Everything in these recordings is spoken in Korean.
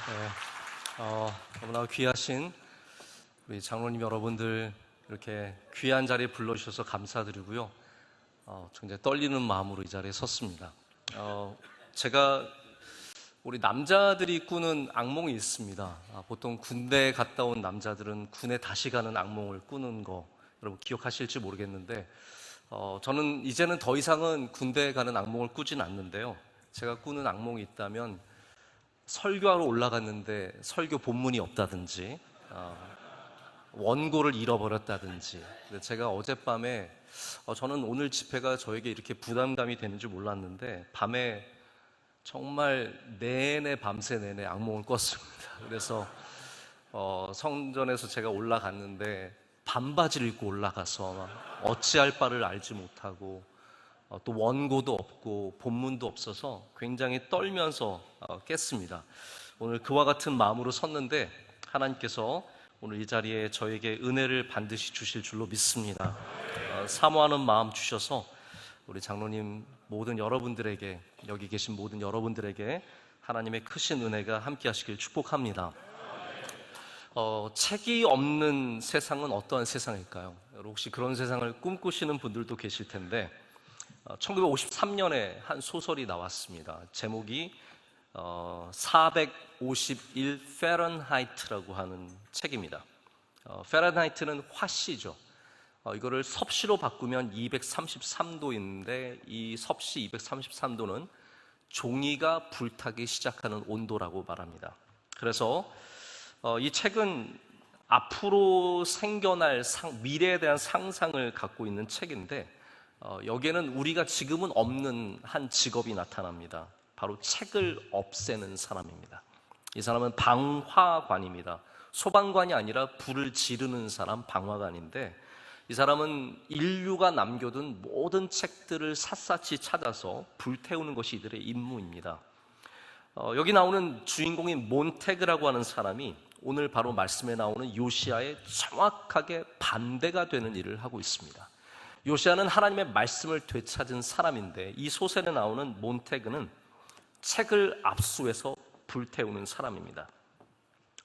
네, 너무나 귀하신 우리 장로님 여러분들 이렇게 귀한 자리에 불러주셔서 감사드리고요. 굉장히 떨리는 마음으로 이 자리에 섰습니다. 제가 우리 남자들이 꾸는 악몽이 있습니다. 보통 군대 갔다 온 남자들은 군에 다시 가는 악몽을 꾸는 거 여러분 기억하실지 모르겠는데 저는 이제는 더 이상은 군대에 가는 악몽을 꾸진 않는데요. 제가 꾸는 악몽이 있다면 설교하러 올라갔는데 설교 본문이 없다든지 원고를 잃어버렸다든지. 근데 제가 어젯밤에 저는 오늘 집회가 저에게 이렇게 부담감이 되는 줄 몰랐는데 밤에 정말 내내 밤새 내내 악몽을 꿨습니다. 그래서 성전에서 제가 올라갔는데 반바지를 입고 올라가서 막 어찌할 바를 알지 못하고 또 원고도 없고 본문도 없어서 굉장히 떨면서 깼습니다. 오늘 그와 같은 마음으로 섰는데 하나님께서 오늘 이 자리에 저에게 은혜를 반드시 주실 줄로 믿습니다. 사모하는 마음 주셔서 우리 장로님 모든 여러분들에게, 여기 계신 모든 여러분들에게 하나님의 크신 은혜가 함께 하시길 축복합니다. 책이 없는 세상은 어떠한 세상일까요? 여러분 혹시 그런 세상을 꿈꾸시는 분들도 계실 텐데 1953년에 한 소설이 나왔습니다. 제목이 451 페런하이트라고 하는 책입니다. 페런하이트는 화씨죠. 이거를 섭씨로 바꾸면 233도인데 이 섭씨 233도는 종이가 불타기 시작하는 온도라고 말합니다. 그래서 이 책은 앞으로 생겨날 미래에 대한 상상을 갖고 있는 책인데 여기에는 우리가 지금은 없는 한 직업이 나타납니다. 바로 책을 없애는 사람입니다. 이 사람은 방화관입니다. 소방관이 아니라 불을 지르는 사람, 방화관인데 이 사람은 인류가 남겨둔 모든 책들을 샅샅이 찾아서 불태우는 것이 이들의 임무입니다. 여기 나오는 주인공인 몬테그라고 하는 사람이 오늘 바로 말씀에 나오는 요시야의 정확하게 반대가 되는 일을 하고 있습니다. 요시야는 하나님의 말씀을 되찾은 사람인데 이 소설에 나오는 몬테그는 책을 압수해서 불태우는 사람입니다.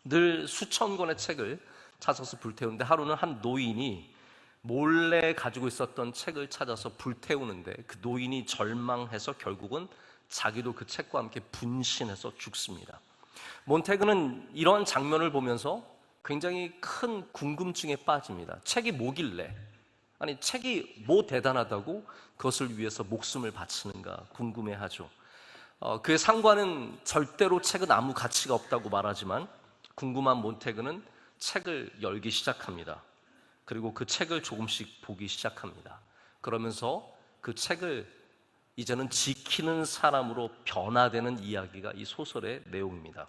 늘 수천 권의 책을 찾아서 불태우는데 하루는 한 노인이 몰래 가지고 있었던 책을 찾아서 불태우는데 그 노인이 절망해서 결국은 자기도 그 책과 함께 분신해서 죽습니다. 몬테그는 이런 장면을 보면서 굉장히 큰 궁금증에 빠집니다. 책이 뭐길래, 아니 책이 뭐 대단하다고 그것을 위해서 목숨을 바치는가 궁금해하죠. 그의 상관은 절대로 책은 아무 가치가 없다고 말하지만 궁금한 몬테그는 책을 열기 시작합니다. 그리고 그 책을 조금씩 보기 시작합니다. 그러면서 그 책을 이제는 지키는 사람으로 변화되는 이야기가 이 소설의 내용입니다.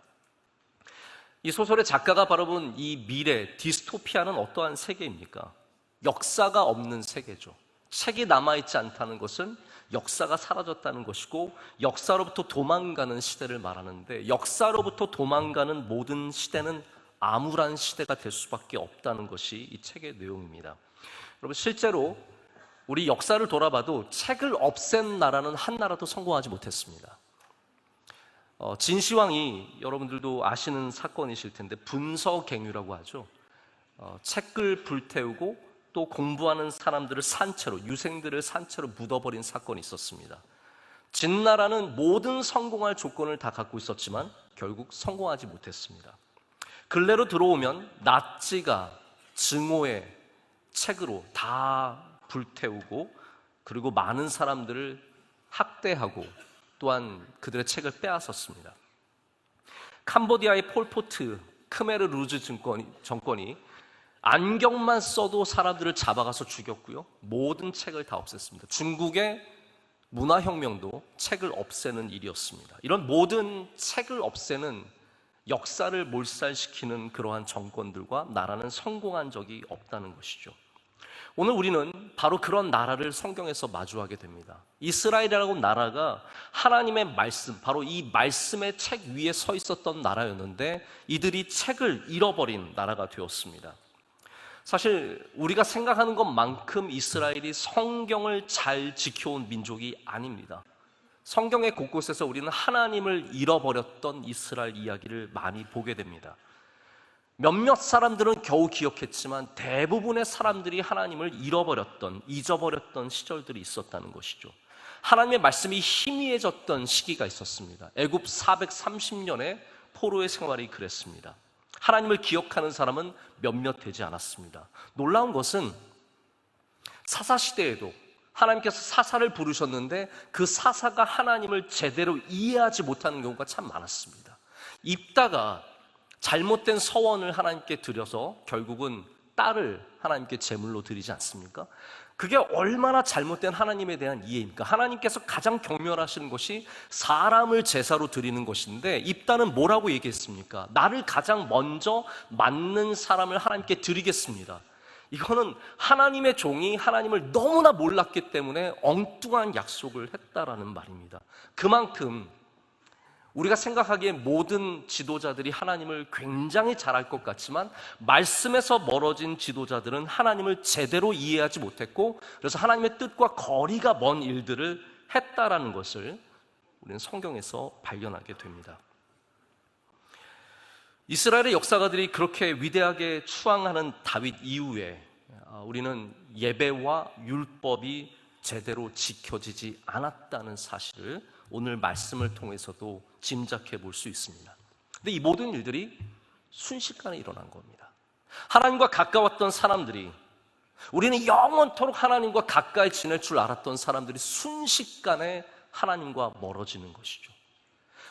이 소설의 작가가 바라본 이 미래, 디스토피아는 어떠한 세계입니까? 역사가 없는 세계죠. 책이 남아있지 않다는 것은 역사가 사라졌다는 것이고 역사로부터 도망가는 시대를 말하는데 역사로부터 도망가는 모든 시대는 암울한 시대가 될 수밖에 없다는 것이 이 책의 내용입니다. 여러분 실제로 우리 역사를 돌아봐도 책을 없앤 나라는 한 나라도 성공하지 못했습니다. 진시황이 여러분들도 아시는 사건이실 텐데 분서갱유라고 하죠. 책을 불태우고 또 공부하는 사람들을 산채로, 유생들을 산채로 묻어버린 사건이 있었습니다. 진나라는 모든 성공할 조건을 다 갖고 있었지만 결국 성공하지 못했습니다. 근래로 들어오면 나치가 증오의 책으로 다 불태우고 그리고 많은 사람들을 학대하고 또한 그들의 책을 빼앗았습니다. 캄보디아의 폴포트 크메르 루즈 정권이 안경만 써도 사람들을 잡아가서 죽였고요. 모든 책을 다 없앴습니다. 중국의 문화혁명도 책을 없애는 일이었습니다. 이런 모든 책을 없애는 역사를 몰살시키는 그러한 정권들과 나라는 성공한 적이 없다는 것이죠. 오늘 우리는 바로 그런 나라를 성경에서 마주하게 됩니다. 이스라엘이라고 나라가 하나님의 말씀, 바로 이 말씀의 책 위에 서 있었던 나라였는데 이들이 책을 잃어버린 나라가 되었습니다. 사실 우리가 생각하는 것만큼 이스라엘이 성경을 잘 지켜온 민족이 아닙니다. 성경의 곳곳에서 우리는 하나님을 잃어버렸던 이스라엘 이야기를 많이 보게 됩니다. 몇몇 사람들은 겨우 기억했지만 대부분의 사람들이 하나님을 잊어버렸던 시절들이 있었다는 것이죠. 하나님의 말씀이 희미해졌던 시기가 있었습니다. 애굽 430년의 포로의 생활이 그랬습니다. 하나님을 기억하는 사람은 몇몇 되지 않았습니다. 놀라운 것은 사사시대에도 하나님께서 사사를 부르셨는데 그 사사가 하나님을 제대로 이해하지 못하는 경우가 참 많았습니다. 입다가 잘못된 서원을 하나님께 드려서 결국은 딸을 하나님께 제물로 드리지 않습니까? 그게 얼마나 잘못된 하나님에 대한 이해입니까? 하나님께서 가장 경멸하시는 것이 사람을 제사로 드리는 것인데 입다는 뭐라고 얘기했습니까? 나를 가장 먼저 맞는 사람을 하나님께 드리겠습니다. 이거는 하나님의 종이 하나님을 너무나 몰랐기 때문에 엉뚱한 약속을 했다라는 말입니다. 그만큼 우리가 생각하기에 모든 지도자들이 하나님을 굉장히 잘할 것 같지만 말씀에서 멀어진 지도자들은 하나님을 제대로 이해하지 못했고 그래서 하나님의 뜻과 거리가 먼 일들을 했다라는 것을 우리는 성경에서 발견하게 됩니다. 이스라엘의 역사가들이 그렇게 위대하게 추앙하는 다윗 이후에 우리는 예배와 율법이 제대로 지켜지지 않았다는 사실을 오늘 말씀을 통해서도 짐작해 볼 수 있습니다. 근데 이 모든 일들이 순식간에 일어난 겁니다. 하나님과 가까웠던 사람들이, 우리는 영원토록 하나님과 가까이 지낼 줄 알았던 사람들이 순식간에 하나님과 멀어지는 것이죠.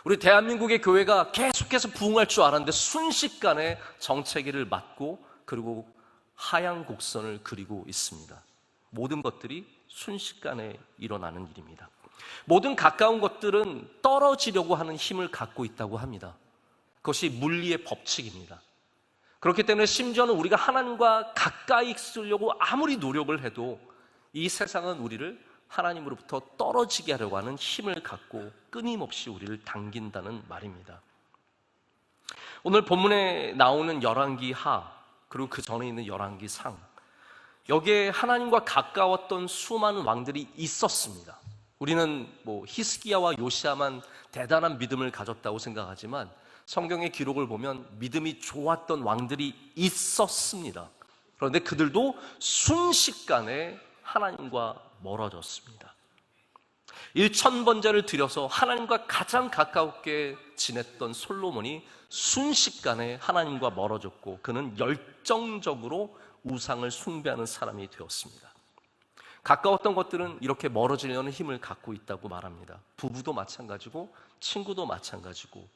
우리 대한민국의 교회가 계속해서 부흥할 줄 알았는데 순식간에 정체기를 맞고 그리고 하향 곡선을 그리고 있습니다. 모든 것들이 순식간에 일어나는 일입니다. 모든 가까운 것들은 떨어지려고 하는 힘을 갖고 있다고 합니다. 그것이 물리의 법칙입니다. 그렇기 때문에 심지어는 우리가 하나님과 가까이 있으려고 아무리 노력을 해도 이 세상은 우리를 하나님으로부터 떨어지게 하려고 하는 힘을 갖고 끊임없이 우리를 당긴다는 말입니다. 오늘 본문에 나오는 열왕기 하, 그리고 그 전에 있는 열왕기 상, 여기에 하나님과 가까웠던 수많은 왕들이 있었습니다. 우리는 히스기야와 요시야만 대단한 믿음을 가졌다고 생각하지만 성경의 기록을 보면 믿음이 좋았던 왕들이 있었습니다. 그런데 그들도 순식간에 하나님과 멀어졌습니다. 1000번제를 드려서 하나님과 가장 가깝게 지냈던 솔로몬이 순식간에 하나님과 멀어졌고 그는 열정적으로 우상을 숭배하는 사람이 되었습니다. 가까웠던 것들은 이렇게 멀어지려는 힘을 갖고 있다고 말합니다. 부부도 마찬가지고 친구도 마찬가지고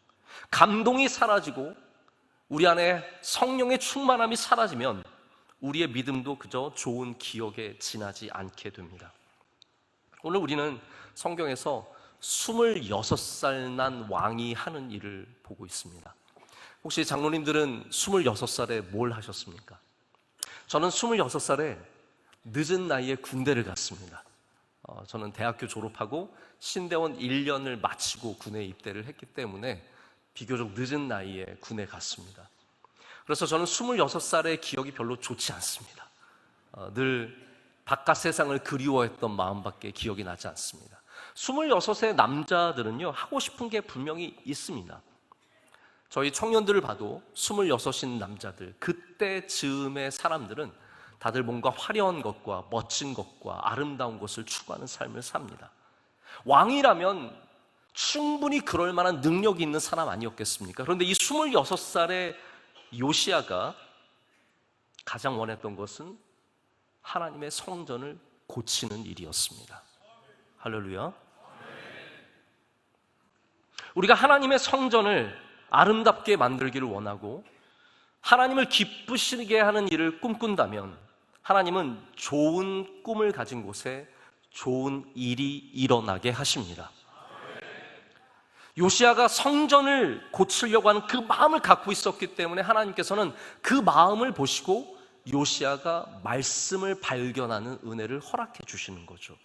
감동이 사라지고 우리 안에 성령의 충만함이 사라지면 우리의 믿음도 그저 좋은 기억에 지나지 않게 됩니다. 오늘 우리는 성경에서 26살 난 왕이 하는 일을 보고 있습니다. 혹시 장로님들은 26살에 뭘 하셨습니까? 저는 26살에 늦은 나이에 군대를 갔습니다. 저는 대학교 졸업하고 신대원 1년을 마치고 군에 입대를 했기 때문에 비교적 늦은 나이에 군에 갔습니다. 그래서 저는 26살의 기억이 별로 좋지 않습니다. 늘 바깥 세상을 그리워했던 마음밖에 기억이 나지 않습니다. 26의 남자들은요, 하고 싶은 게 분명히 있습니다. 저희 청년들을 봐도 26인 남자들, 그때 즈음의 사람들은 다들 뭔가 화려한 것과 멋진 것과 아름다운 것을 추구하는 삶을 삽니다. 왕이라면 충분히 그럴 만한 능력이 있는 사람 아니었겠습니까? 그런데 이 26살의 요시야가 가장 원했던 것은 하나님의 성전을 고치는 일이었습니다. 할렐루야. 우리가 하나님의 성전을 아름답게 만들기를 원하고 하나님을 기쁘시게 하는 일을 꿈꾼다면 하나님은 좋은 꿈을 가진 곳에 좋은 일이 일어나게 하십니다. 요시야가 성전을 고치려고 하는 그 마음을 갖고 있었기 때문에 하나님께서는 그 마음을 보시고 요시야가 말씀을 발견하는 은혜를 허락해 주시는 거죠.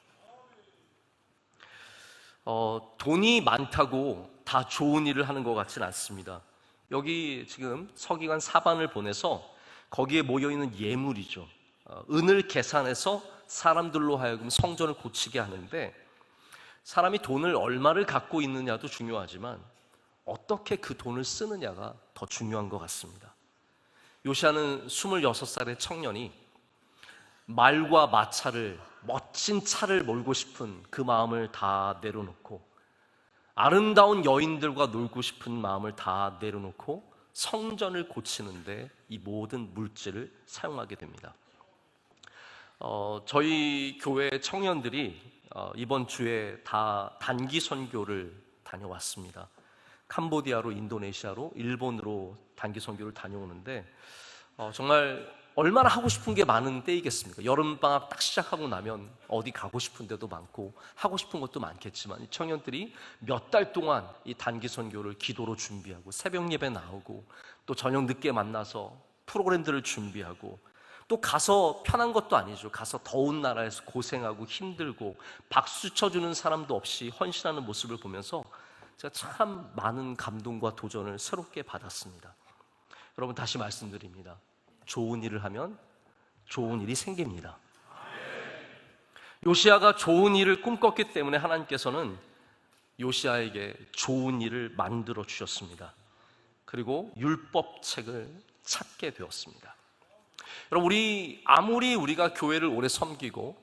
돈이 많다고 다 좋은 일을 하는 것 같지는 않습니다. 여기 지금 서기관 사반을 보내서 거기에 모여있는 예물이죠. 은을 계산해서 사람들로 하여금 성전을 고치게 하는데 사람이 돈을 얼마를 갖고 있느냐도 중요하지만 어떻게 그 돈을 쓰느냐가 더 중요한 것 같습니다. 요시야는 26살의 청년이 말과 마차를, 멋진 차를 몰고 싶은 그 마음을 다 내려놓고, 아름다운 여인들과 놀고 싶은 마음을 다 내려놓고 성전을 고치는데 이 모든 물질을 사용하게 됩니다. 저희 교회 청년들이 이번 주에 다 단기 선교를 다녀왔습니다. 캄보디아로, 인도네시아로, 일본으로 단기 선교를 다녀오는데 정말 얼마나 하고 싶은 게 많은 때이겠습니까? 여름방학 딱 시작하고 나면 어디 가고 싶은 데도 많고 하고 싶은 것도 많겠지만, 이 청년들이 몇 달 동안 이 단기 선교를 기도로 준비하고 새벽 예배 나오고 또 저녁 늦게 만나서 프로그램들을 준비하고, 또 가서 편한 것도 아니죠. 가서 더운 나라에서 고생하고 힘들고 박수 쳐주는 사람도 없이 헌신하는 모습을 보면서 제가 참 많은 감동과 도전을 새롭게 받았습니다. 여러분, 다시 말씀드립니다. 좋은 일을 하면 좋은 일이 생깁니다. 요시야가 좋은 일을 꿈꿨기 때문에 하나님께서는 요시야에게 좋은 일을 만들어 주셨습니다. 그리고 율법책을 찾게 되었습니다. 여러분, 아무리 우리가 교회를 오래 섬기고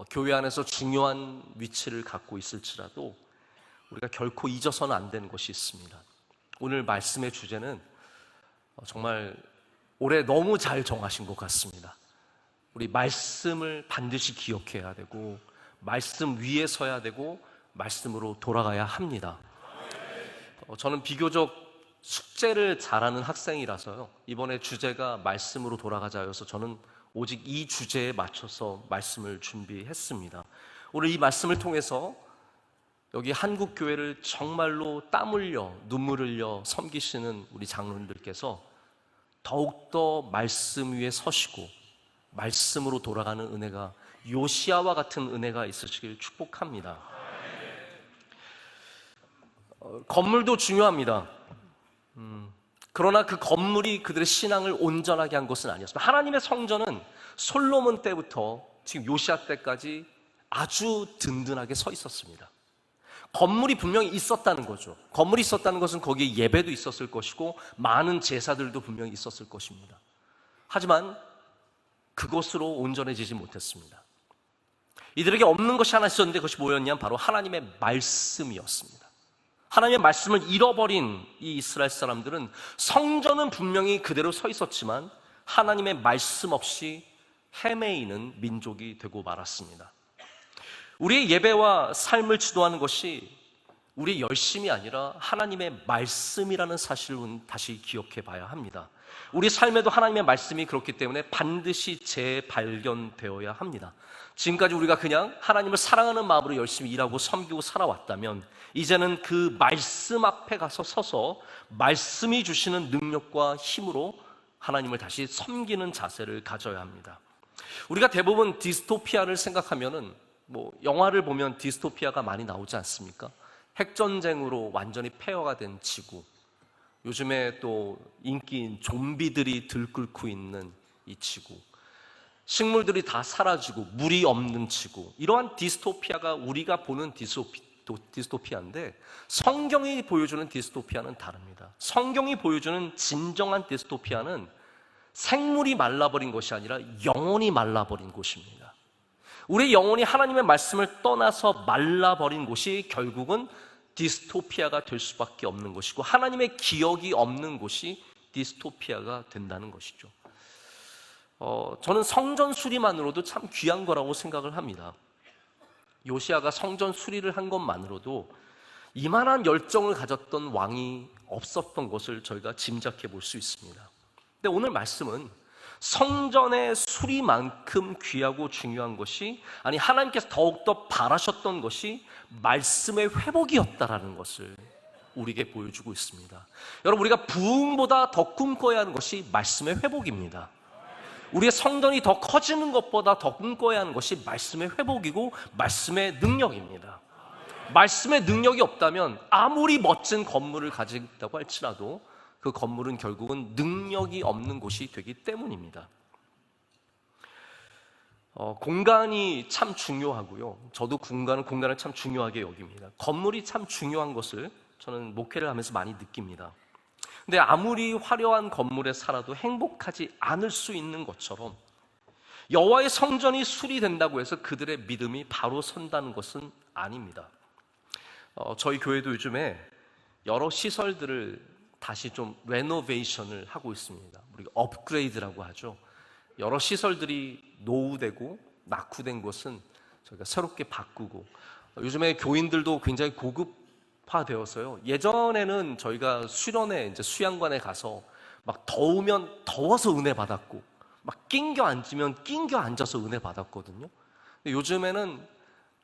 교회 안에서 중요한 위치를 갖고 있을지라도 우리가 결코 잊어서는 안 되는 것이 있습니다. 오늘 말씀의 주제는 정말 올해 너무 잘 정하신 것 같습니다. 우리 말씀을 반드시 기억해야 되고, 말씀 위에 서야 되고, 말씀으로 돌아가야 합니다. 저는 비교적 숙제를 잘하는 학생이라서요, 이번에 주제가 말씀으로 돌아가자여서 저는 오직 이 주제에 맞춰서 말씀을 준비했습니다. 오늘 이 말씀을 통해서 여기 한국교회를 정말로 땀 흘려 눈물 흘려 섬기시는 우리 장로님들께서 더욱더 말씀 위에 서시고 말씀으로 돌아가는 은혜가, 요시야와 같은 은혜가 있으시길 축복합니다. 건물도 중요합니다. 그러나 그 건물이 그들의 신앙을 온전하게 한 것은 아니었습니다. 하나님의 성전은 솔로몬 때부터 지금 요시야 때까지 아주 든든하게 서 있었습니다. 건물이 분명히 있었다는 거죠. 건물이 있었다는 것은 거기에 예배도 있었을 것이고 많은 제사들도 분명히 있었을 것입니다. 하지만 그것으로 온전해지지 못했습니다. 이들에게 없는 것이 하나 있었는데, 그것이 뭐였냐면 바로 하나님의 말씀이었습니다. 하나님의 말씀을 잃어버린 이 이스라엘 사람들은 성전은 분명히 그대로 서 있었지만 하나님의 말씀 없이 헤매이는 민족이 되고 말았습니다. 우리의 예배와 삶을 지도하는 것이 우리의 열심이 아니라 하나님의 말씀이라는 사실을 다시 기억해 봐야 합니다. 우리 삶에도 하나님의 말씀이 그렇기 때문에 반드시 재발견되어야 합니다. 지금까지 우리가 그냥 하나님을 사랑하는 마음으로 열심히 일하고 섬기고 살아왔다면, 이제는 그 말씀 앞에 가서 서서 말씀이 주시는 능력과 힘으로 하나님을 다시 섬기는 자세를 가져야 합니다. 우리가 대부분 디스토피아를 생각하면은 영화를 보면 디스토피아가 많이 나오지 않습니까? 핵전쟁으로 완전히 폐허가 된 지구, 요즘에 또 인기인 좀비들이 들끓고 있는 이 지구, 식물들이 다 사라지고 물이 없는 지구, 이러한 디스토피아가 우리가 보는 디스토피아인데, 성경이 보여주는 디스토피아는 다릅니다. 성경이 보여주는 진정한 디스토피아는 생물이 말라버린 것이 아니라 영혼이 말라버린 곳입니다. 우리 영혼이 하나님의 말씀을 떠나서 말라버린 곳이 결국은 디스토피아가 될 수밖에 없는 것이고, 하나님의 기억이 없는 곳이 디스토피아가 된다는 것이죠. 저는 성전 수리만으로도 참 귀한 거라고 생각을 합니다. 요시야가 성전 수리를 한 것만으로도 이만한 열정을 가졌던 왕이 없었던 것을 저희가 짐작해 볼 수 있습니다. 근데 오늘 말씀은 성전의 수리만큼 귀하고 중요한 것이, 아니 하나님께서 더욱더 바라셨던 것이 말씀의 회복이었다라는 것을 우리에게 보여주고 있습니다. 여러분, 우리가 부흥보다 더 꿈꿔야 하는 것이 말씀의 회복입니다. 우리의 성전이 더 커지는 것보다 더 꿈꿔야 하는 것이 말씀의 회복이고 말씀의 능력입니다. 말씀의 능력이 없다면 아무리 멋진 건물을 가지고 있다고 할지라도 그 건물은 결국은 능력이 없는 곳이 되기 때문입니다. 공간이 참 중요하고요. 저도 공간을 참 중요하게 여깁니다. 건물이 참 중요한 것을 저는 목회를 하면서 많이 느낍니다. 근데 아무리 화려한 건물에 살아도 행복하지 않을 수 있는 것처럼 여호와의 성전이 수리된다고 해서 그들의 믿음이 바로 선다는 것은 아닙니다. 저희 교회도 요즘에 여러 시설들을 다시 좀 레노베이션을 하고 있습니다. 우리가 업그레이드라고 하죠. 여러 시설들이 노후되고 낙후된 것은 저희가 새롭게 바꾸고, 요즘에 교인들도 굉장히 고급화되어서요. 예전에는 저희가 수련회, 이제 수양관에 가서 막 더우면 더워서 은혜 받았고, 막 낑겨 앉으면 낑겨 앉아서 은혜 받았거든요. 근데 요즘에는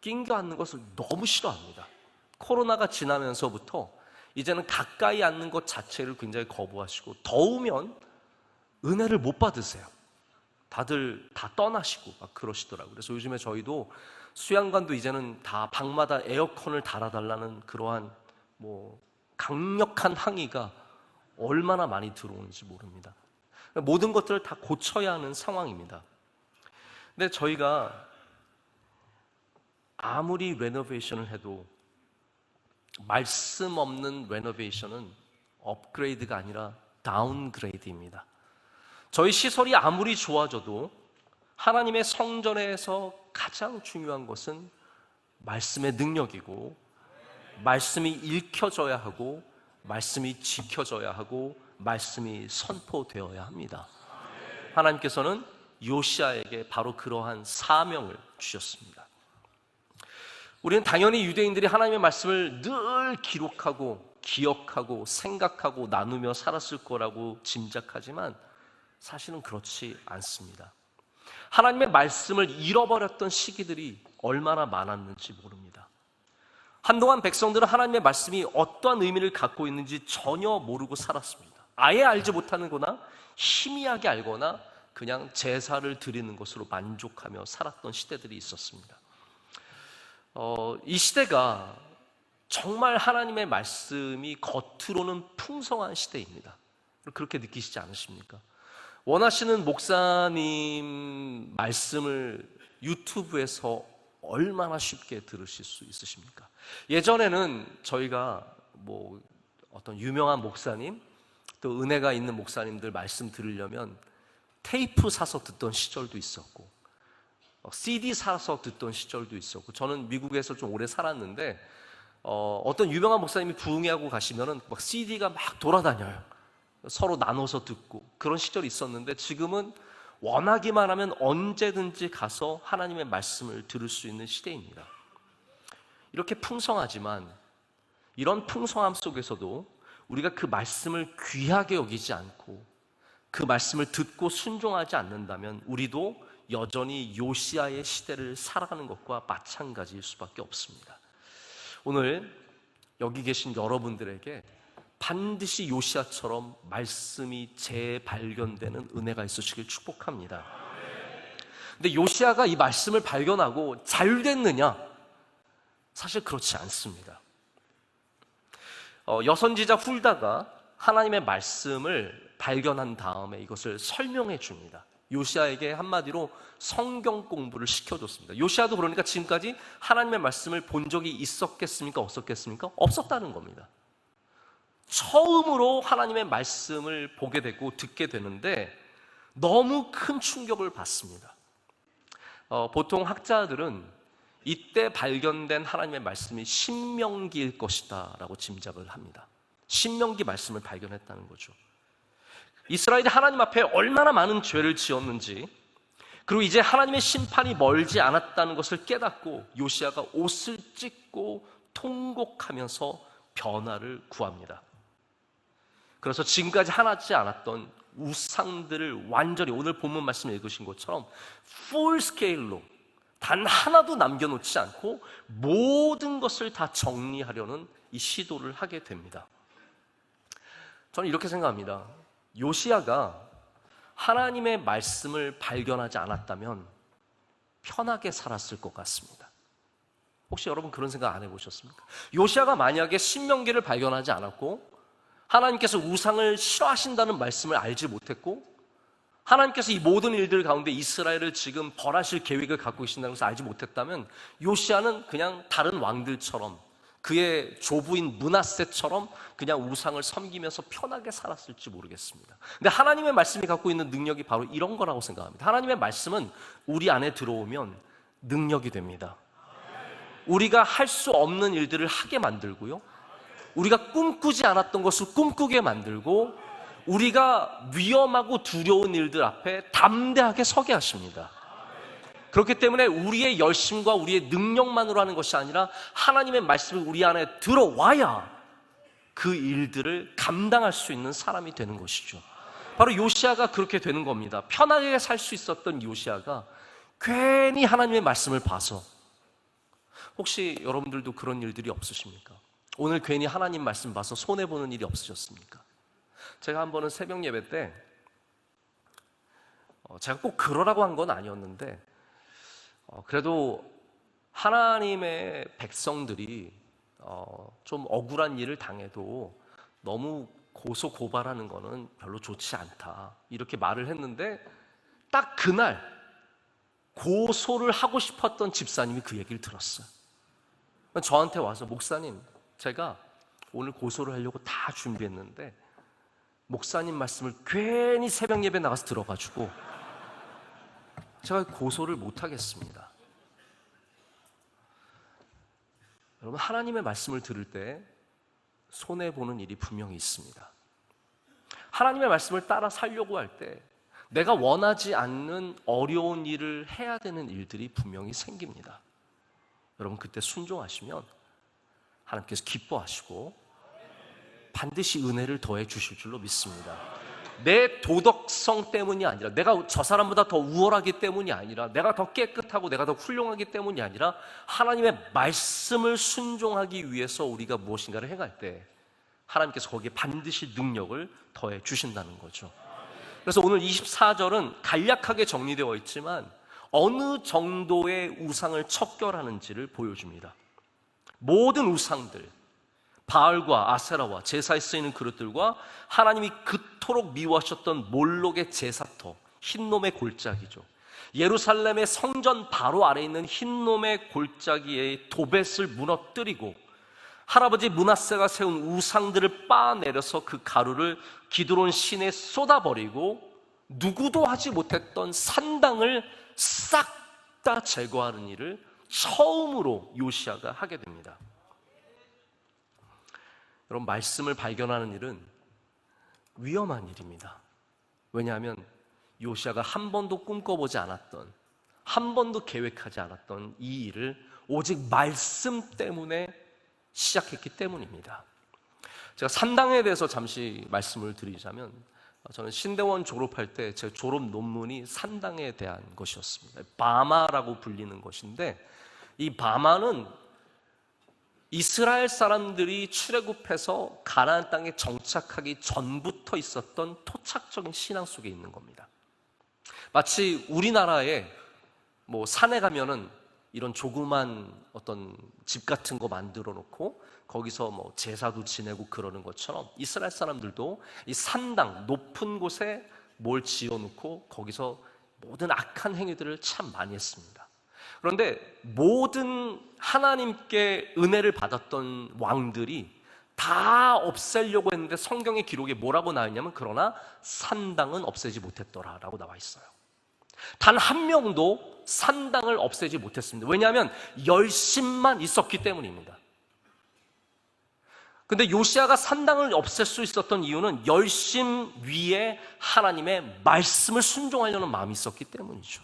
낑겨 앉는 것을 너무 싫어합니다. 코로나가 지나면서부터 이제는 가까이 앉는 것 자체를 굉장히 거부하시고, 더우면 은혜를 못 받으세요. 다들 다 떠나시고 막 그러시더라고요. 그래서 요즘에 저희도 수양관도 이제는 다 방마다 에어컨을 달아달라는 그러한 강력한 항의가 얼마나 많이 들어오는지 모릅니다. 모든 것들을 다 고쳐야 하는 상황입니다. 근데 저희가 아무리 레노베이션을 해도 말씀 없는 레노베이션은 업그레이드가 아니라 다운그레이드입니다. 저희 시설이 아무리 좋아져도 하나님의 성전에서 가장 중요한 것은 말씀의 능력이고, 말씀이 읽혀져야 하고, 말씀이 지켜져야 하고, 말씀이 선포되어야 합니다. 하나님께서는 요시야에게 바로 그러한 사명을 주셨습니다. 우리는 당연히 유대인들이 하나님의 말씀을 늘 기록하고 기억하고 생각하고 나누며 살았을 거라고 짐작하지만 사실은 그렇지 않습니다. 하나님의 말씀을 잃어버렸던 시기들이 얼마나 많았는지 모릅니다. 한동안 백성들은 하나님의 말씀이 어떠한 의미를 갖고 있는지 전혀 모르고 살았습니다. 아예 알지 못하는 거나 희미하게 알거나 그냥 제사를 드리는 것으로 만족하며 살았던 시대들이 있었습니다. 이 시대가 정말 하나님의 말씀이 겉으로는 풍성한 시대입니다. 그렇게 느끼시지 않으십니까? 원하시는 목사님 말씀을 유튜브에서 얼마나 쉽게 들으실 수 있으십니까? 예전에는 저희가 어떤 유명한 목사님, 또 은혜가 있는 목사님들 말씀 들으려면 테이프 사서 듣던 시절도 있었고, CD 사서 듣던 시절도 있었고, 저는 미국에서 좀 오래 살았는데 어떤 유명한 목사님이 부흥회하고 가시면은 막 CD가 막 돌아다녀요. 서로 나눠서 듣고 그런 시절이 있었는데, 지금은 원하기만 하면 언제든지 가서 하나님의 말씀을 들을 수 있는 시대입니다. 이렇게 풍성하지만 이런 풍성함 속에서도 우리가 그 말씀을 귀하게 여기지 않고 그 말씀을 듣고 순종하지 않는다면 우리도 여전히 요시야의 시대를 살아가는 것과 마찬가지일 수밖에 없습니다. 오늘 여기 계신 여러분들에게 반드시 요시야처럼 말씀이 재발견되는 은혜가 있으시길 축복합니다. 근데 요시야가 이 말씀을 발견하고 자유됐느냐? 사실 그렇지 않습니다. 여선지자 훌다가 하나님의 말씀을 발견한 다음에 이것을 설명해 줍니다. 요시야에게 한마디로 성경 공부를 시켜줬습니다. 요시야도 그러니까 지금까지 하나님의 말씀을 본 적이 있었겠습니까? 없었겠습니까? 없었다는 겁니다. 처음으로 하나님의 말씀을 보게 되고 듣게 되는데 너무 큰 충격을 받습니다. 보통 학자들은 이때 발견된 하나님의 말씀이 신명기일 것이다 라고 짐작을 합니다. 신명기 말씀을 발견했다는 거죠. 이스라엘이 하나님 앞에 얼마나 많은 죄를 지었는지, 그리고 이제 하나님의 심판이 멀지 않았다는 것을 깨닫고 요시야가 옷을 찢고 통곡하면서 변화를 구합니다. 그래서 지금까지 하지 않았던 우상들을 완전히 오늘 본문 말씀 읽으신 것처럼 풀 스케일로 단 하나도 남겨놓지 않고 모든 것을 다 정리하려는 이 시도를 하게 됩니다. 저는 이렇게 생각합니다. 요시야가 하나님의 말씀을 발견하지 않았다면 편하게 살았을 것 같습니다. 혹시 여러분 그런 생각 안 해보셨습니까? 요시야가 만약에 신명기를 발견하지 않았고 하나님께서 우상을 싫어하신다는 말씀을 알지 못했고 하나님께서 이 모든 일들 가운데 이스라엘을 지금 벌하실 계획을 갖고 계신다는 것을 알지 못했다면 요시아는 그냥 다른 왕들처럼 그의 조부인 므낫세처럼 그냥 우상을 섬기면서 편하게 살았을지 모르겠습니다. 근데 하나님의 말씀이 갖고 있는 능력이 바로 이런 거라고 생각합니다. 하나님의 말씀은 우리 안에 들어오면 능력이 됩니다. 우리가 할 수 없는 일들을 하게 만들고요, 우리가 꿈꾸지 않았던 것을 꿈꾸게 만들고, 우리가 위험하고 두려운 일들 앞에 담대하게 서게 하십니다. 그렇기 때문에 우리의 열심과 우리의 능력만으로 하는 것이 아니라 하나님의 말씀이 우리 안에 들어와야 그 일들을 감당할 수 있는 사람이 되는 것이죠. 바로 요시아가 그렇게 되는 겁니다. 편하게 살 수 있었던 요시아가 괜히 하나님의 말씀을 봐서, 혹시 여러분들도 그런 일들이 없으십니까? 오늘 괜히 하나님 말씀 봐서 손해보는 일이 없으셨습니까? 제가 한 번은 새벽 예배 때 제가 꼭 그러라고 한 건 아니었는데 그래도 하나님의 백성들이 좀 억울한 일을 당해도 너무 고소고발하는 거는 별로 좋지 않다, 이렇게 말을 했는데 딱 그날 고소를 하고 싶었던 집사님이 그 얘기를 들었어요. 저한테 와서, 목사님, 제가 오늘 고소를 하려고 다 준비했는데 목사님 말씀을 괜히 새벽 예배 나가서 들어가지고 제가 고소를 못하겠습니다. 여러분, 하나님의 말씀을 들을 때 손해보는 일이 분명히 있습니다. 하나님의 말씀을 따라 살려고 할 때 내가 원하지 않는 어려운 일을 해야 되는 일들이 분명히 생깁니다. 여러분, 그때 순종하시면 하나님께서 기뻐하시고 반드시 은혜를 더해 주실 줄로 믿습니다. 내 도덕성 때문이 아니라, 내가 저 사람보다 더 우월하기 때문이 아니라, 내가 더 깨끗하고 내가 더 훌륭하기 때문이 아니라 하나님의 말씀을 순종하기 위해서 우리가 무엇인가를 행할 때 하나님께서 거기에 반드시 능력을 더해 주신다는 거죠. 그래서 오늘 24절은 간략하게 정리되어 있지만 어느 정도의 우상을 척결하는지를 보여줍니다. 모든 우상들, 바알과 아세라와 제사에 쓰이는 그릇들과 하나님이 그토록 미워하셨던 몰록의 제사터, 흰놈의 골짜기죠. 예루살렘의 성전 바로 아래에 있는 흰놈의 골짜기의 도벳을 무너뜨리고 할아버지 므낫세가 세운 우상들을 빻아내려서 그 가루를 기드론 시내에 쏟아버리고 누구도 하지 못했던 산당을 싹 다 제거하는 일을 처음으로 요시아가 하게 됩니다. 여러분, 말씀을 발견하는 일은 위험한 일입니다. 왜냐하면 요시아가 한 번도 꿈꿔보지 않았던, 한 번도 계획하지 않았던 이 일을 오직 말씀 때문에 시작했기 때문입니다. 제가 산당에 대해서 잠시 말씀을 드리자면, 저는 신대원 졸업할 때 제 졸업 논문이 산당에 대한 것이었습니다. 바마라고 불리는 것인데, 이 바마는 이스라엘 사람들이 출애굽해서 가나안 땅에 정착하기 전부터 있었던 토착적인 신앙 속에 있는 겁니다. 마치 우리나라에 산에 가면은 이런 조그만 어떤 집 같은 거 만들어 놓고 거기서 제사도 지내고 그러는 것처럼 이스라엘 사람들도 이 산당, 높은 곳에 뭘 지어 놓고 거기서 모든 악한 행위들을 참 많이 했습니다. 그런데 모든 하나님께 은혜를 받았던 왕들이 다 없애려고 했는데 성경의 기록에 뭐라고 나와 있냐면, 그러나 산당은 없애지 못했더라라고 나와 있어요. 단 한 명도 산당을 없애지 못했습니다. 왜냐하면 열심만 있었기 때문입니다. 근데 요시아가 산당을 없앨 수 있었던 이유는 열심 위에 하나님의 말씀을 순종하려는 마음이 있었기 때문이죠.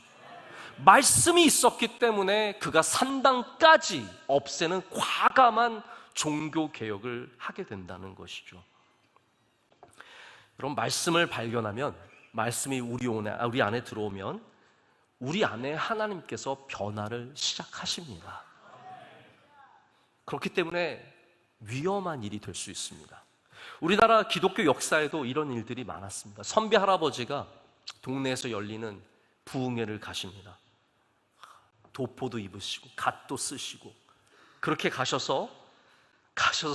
말씀이 있었기 때문에 그가 산당까지 없애는 과감한 종교 개혁을 하게 된다는 것이죠. 여러분, 말씀을 발견하면, 말씀이 우리 안에 들어오면 우리 안에 하나님께서 변화를 시작하십니다. 그렇기 때문에 위험한 일이 될 수 있습니다. 우리나라 기독교 역사에도 이런 일들이 많았습니다. 선비 할아버지가 동네에서 열리는 부흥회를 가십니다. 도포도 입으시고 갓도 쓰시고 그렇게 가셔서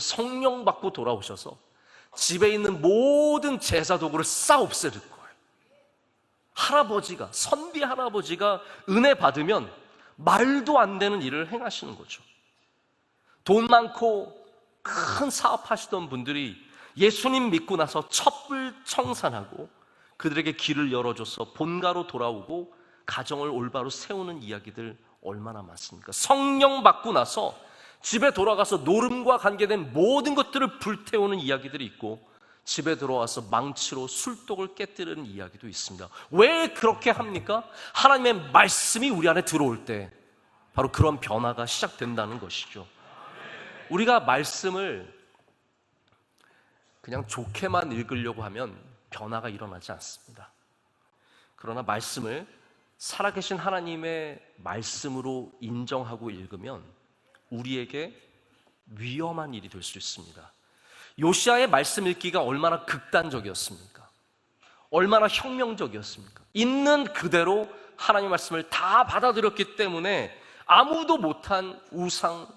성령 받고 돌아오셔서 집에 있는 모든 제사 도구를 싹 없애는 거예요. 할아버지가, 선비 할아버지가 은혜 받으면 말도 안 되는 일을 행하시는 거죠. 돈 많고 큰 사업하시던 분들이 예수님 믿고 나서 첩불청산하고 그들에게 길을 열어줘서 본가로 돌아오고 가정을 올바로 세우는 이야기들 얼마나 많습니까? 성령 받고 나서 집에 돌아가서 노름과 관계된 모든 것들을 불태우는 이야기들이 있고, 집에 들어와서 망치로 술독을 깨뜨리는 이야기도 있습니다. 왜 그렇게 합니까? 하나님의 말씀이 우리 안에 들어올 때 바로 그런 변화가 시작된다는 것이죠. 우리가 말씀을 그냥 좋게만 읽으려고 하면 변화가 일어나지 않습니다. 그러나 말씀을 살아계신 하나님의 말씀으로 인정하고 읽으면 우리에게 위험한 일이 될 수 있습니다. 요시야의 말씀 읽기가 얼마나 극단적이었습니까? 얼마나 혁명적이었습니까? 있는 그대로 하나님의 말씀을 다 받아들였기 때문에 아무도 못한 우상,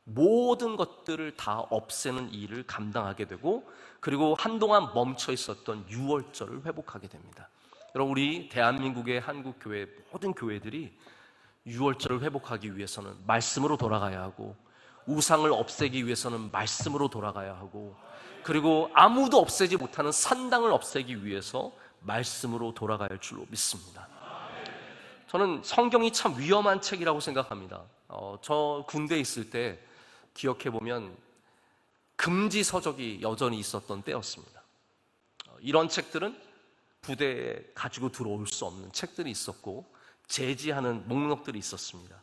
모든 것들을 다 없애는 일을 감당하게 되고, 그리고 한동안 멈춰 있었던 유월절을 회복하게 됩니다. 여러분, 우리 대한민국의 한국교회 모든 교회들이 유월절을 회복하기 위해서는 말씀으로 돌아가야 하고, 우상을 없애기 위해서는 말씀으로 돌아가야 하고, 그리고 아무도 없애지 못하는 산당을 없애기 위해서 말씀으로 돌아가야 할 줄로 믿습니다. 저는 성경이 참 위험한 책이라고 생각합니다. 저 군대에 있을 때 기억해보면 금지 서적이 여전히 있었던 때였습니다. 이런 책들은 부대에 가지고 들어올 수 없는 책들이 있었고, 제지하는 목록들이 있었습니다.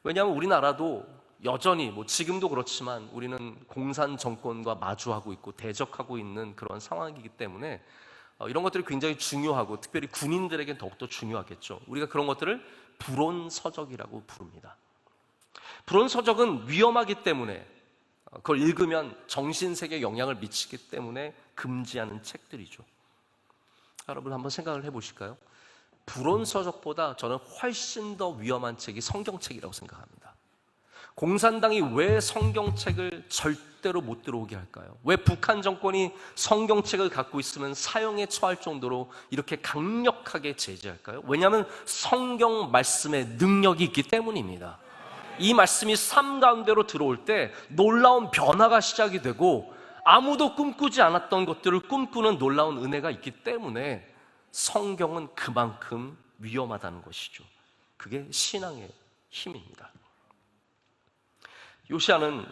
왜냐하면 우리나라도 여전히 지금도 그렇지만 우리는 공산 정권과 마주하고 있고 대적하고 있는 그런 상황이기 때문에 이런 것들이 굉장히 중요하고, 특별히 군인들에겐 더욱더 중요하겠죠. 우리가 그런 것들을 불온서적이라고 부릅니다. 불온서적은 위험하기 때문에, 그걸 읽으면 정신세계에 영향을 미치기 때문에 금지하는 책들이죠. 여러분 한번 생각을 해보실까요? 불온서적보다 저는 훨씬 더 위험한 책이 성경책이라고 생각합니다. 공산당이 왜 성경책을 절대로 못 들어오게 할까요? 왜 북한 정권이 성경책을 갖고 있으면 사형에 처할 정도로 이렇게 강력하게 제재할까요? 왜냐하면 성경 말씀에 능력이 있기 때문입니다. 이 말씀이 삶 가운데로 들어올 때 놀라운 변화가 시작이 되고, 아무도 꿈꾸지 않았던 것들을 꿈꾸는 놀라운 은혜가 있기 때문에 성경은 그만큼 위험하다는 것이죠. 그게 신앙의 힘입니다. 요시야는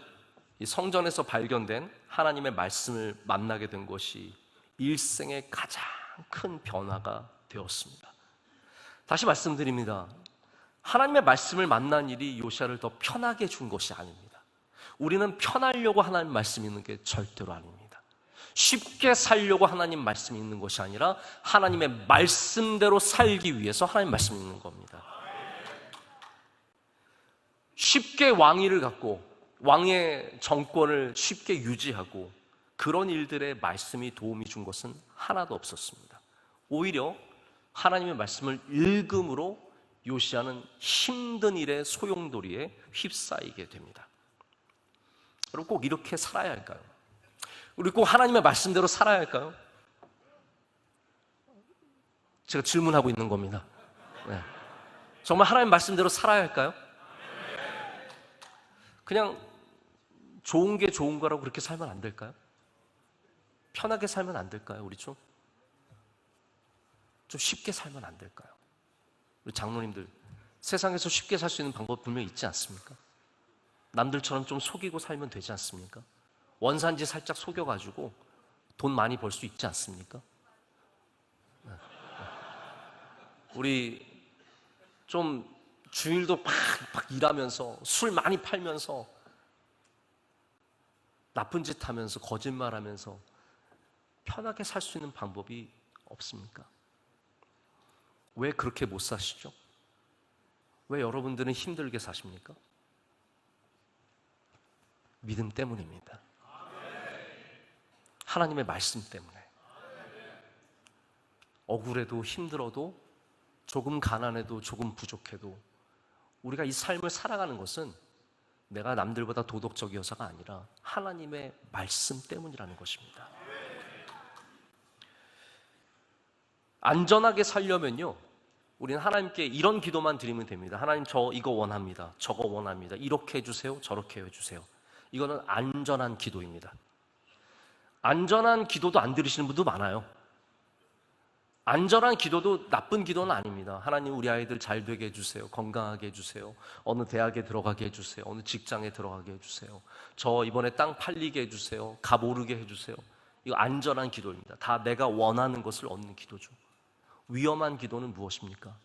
이 성전에서 발견된 하나님의 말씀을 만나게 된 것이 일생의 가장 큰 변화가 되었습니다. 다시 말씀드립니다. 하나님의 말씀을 만난 일이 요시야를 더 편하게 준 것이 아닙니다. 우리는 편하려고 하나님 말씀이 있는 게 절대로 아닙니다. 쉽게 살려고 하나님 말씀이 있는 것이 아니라 하나님의 말씀대로 살기 위해서 하나님 말씀이 있는 겁니다. 쉽게 왕위를 갖고 왕의 정권을 쉽게 유지하고 그런 일들의 말씀이 도움이 준 것은 하나도 없었습니다. 오히려 하나님의 말씀을 읽음으로 요시야는 힘든 일의 소용돌이에 휩싸이게 됩니다. 여러분 꼭 이렇게 살아야 할까요? 우리 꼭 하나님의 말씀대로 살아야 할까요? 제가 질문하고 있는 겁니다. 네. 정말 하나님 말씀대로 살아야 할까요? 그냥 좋은 게 좋은 거라고 그렇게 살면 안 될까요? 편하게 살면 안 될까요? 우리 좀 쉽게 살면 안 될까요? 우리 장로님들, 세상에서 쉽게 살 수 있는 방법 분명히 있지 않습니까? 남들처럼 좀 속이고 살면 되지 않습니까? 원산지 살짝 속여가지고 돈 많이 벌 수 있지 않습니까? 우리 좀 주일도 막 일하면서 술 많이 팔면서 나쁜 짓 하면서 거짓말하면서 편하게 살 수 있는 방법이 없습니까? 왜 그렇게 못 사시죠? 왜 여러분들은 힘들게 사십니까? 믿음 때문입니다. 하나님의 말씀 때문에. 억울해도 힘들어도 조금 가난해도 조금 부족해도 우리가 이 삶을 살아가는 것은 내가 남들보다 도덕적이어서가 아니라 하나님의 말씀 때문이라는 것입니다. 안전하게 살려면요, 우리는 하나님께 이런 기도만 드리면 됩니다. 하나님, 저 이거 원합니다. 저거 원합니다. 이렇게 해주세요. 저렇게 해주세요. 이거는 안전한 기도입니다. 안전한 기도도 안 들으시는 분도 많아요. 안전한 기도도 나쁜 기도는 아닙니다. 하나님, 우리 아이들 잘 되게 해주세요. 건강하게 해주세요. 어느 대학에 들어가게 해주세요. 어느 직장에 들어가게 해주세요. 저 이번에 땅 팔리게 해주세요. 값 오르게 해주세요. 이거 안전한 기도입니다. 다 내가 원하는 것을 얻는 기도죠. 위험한 기도는 무엇입니까?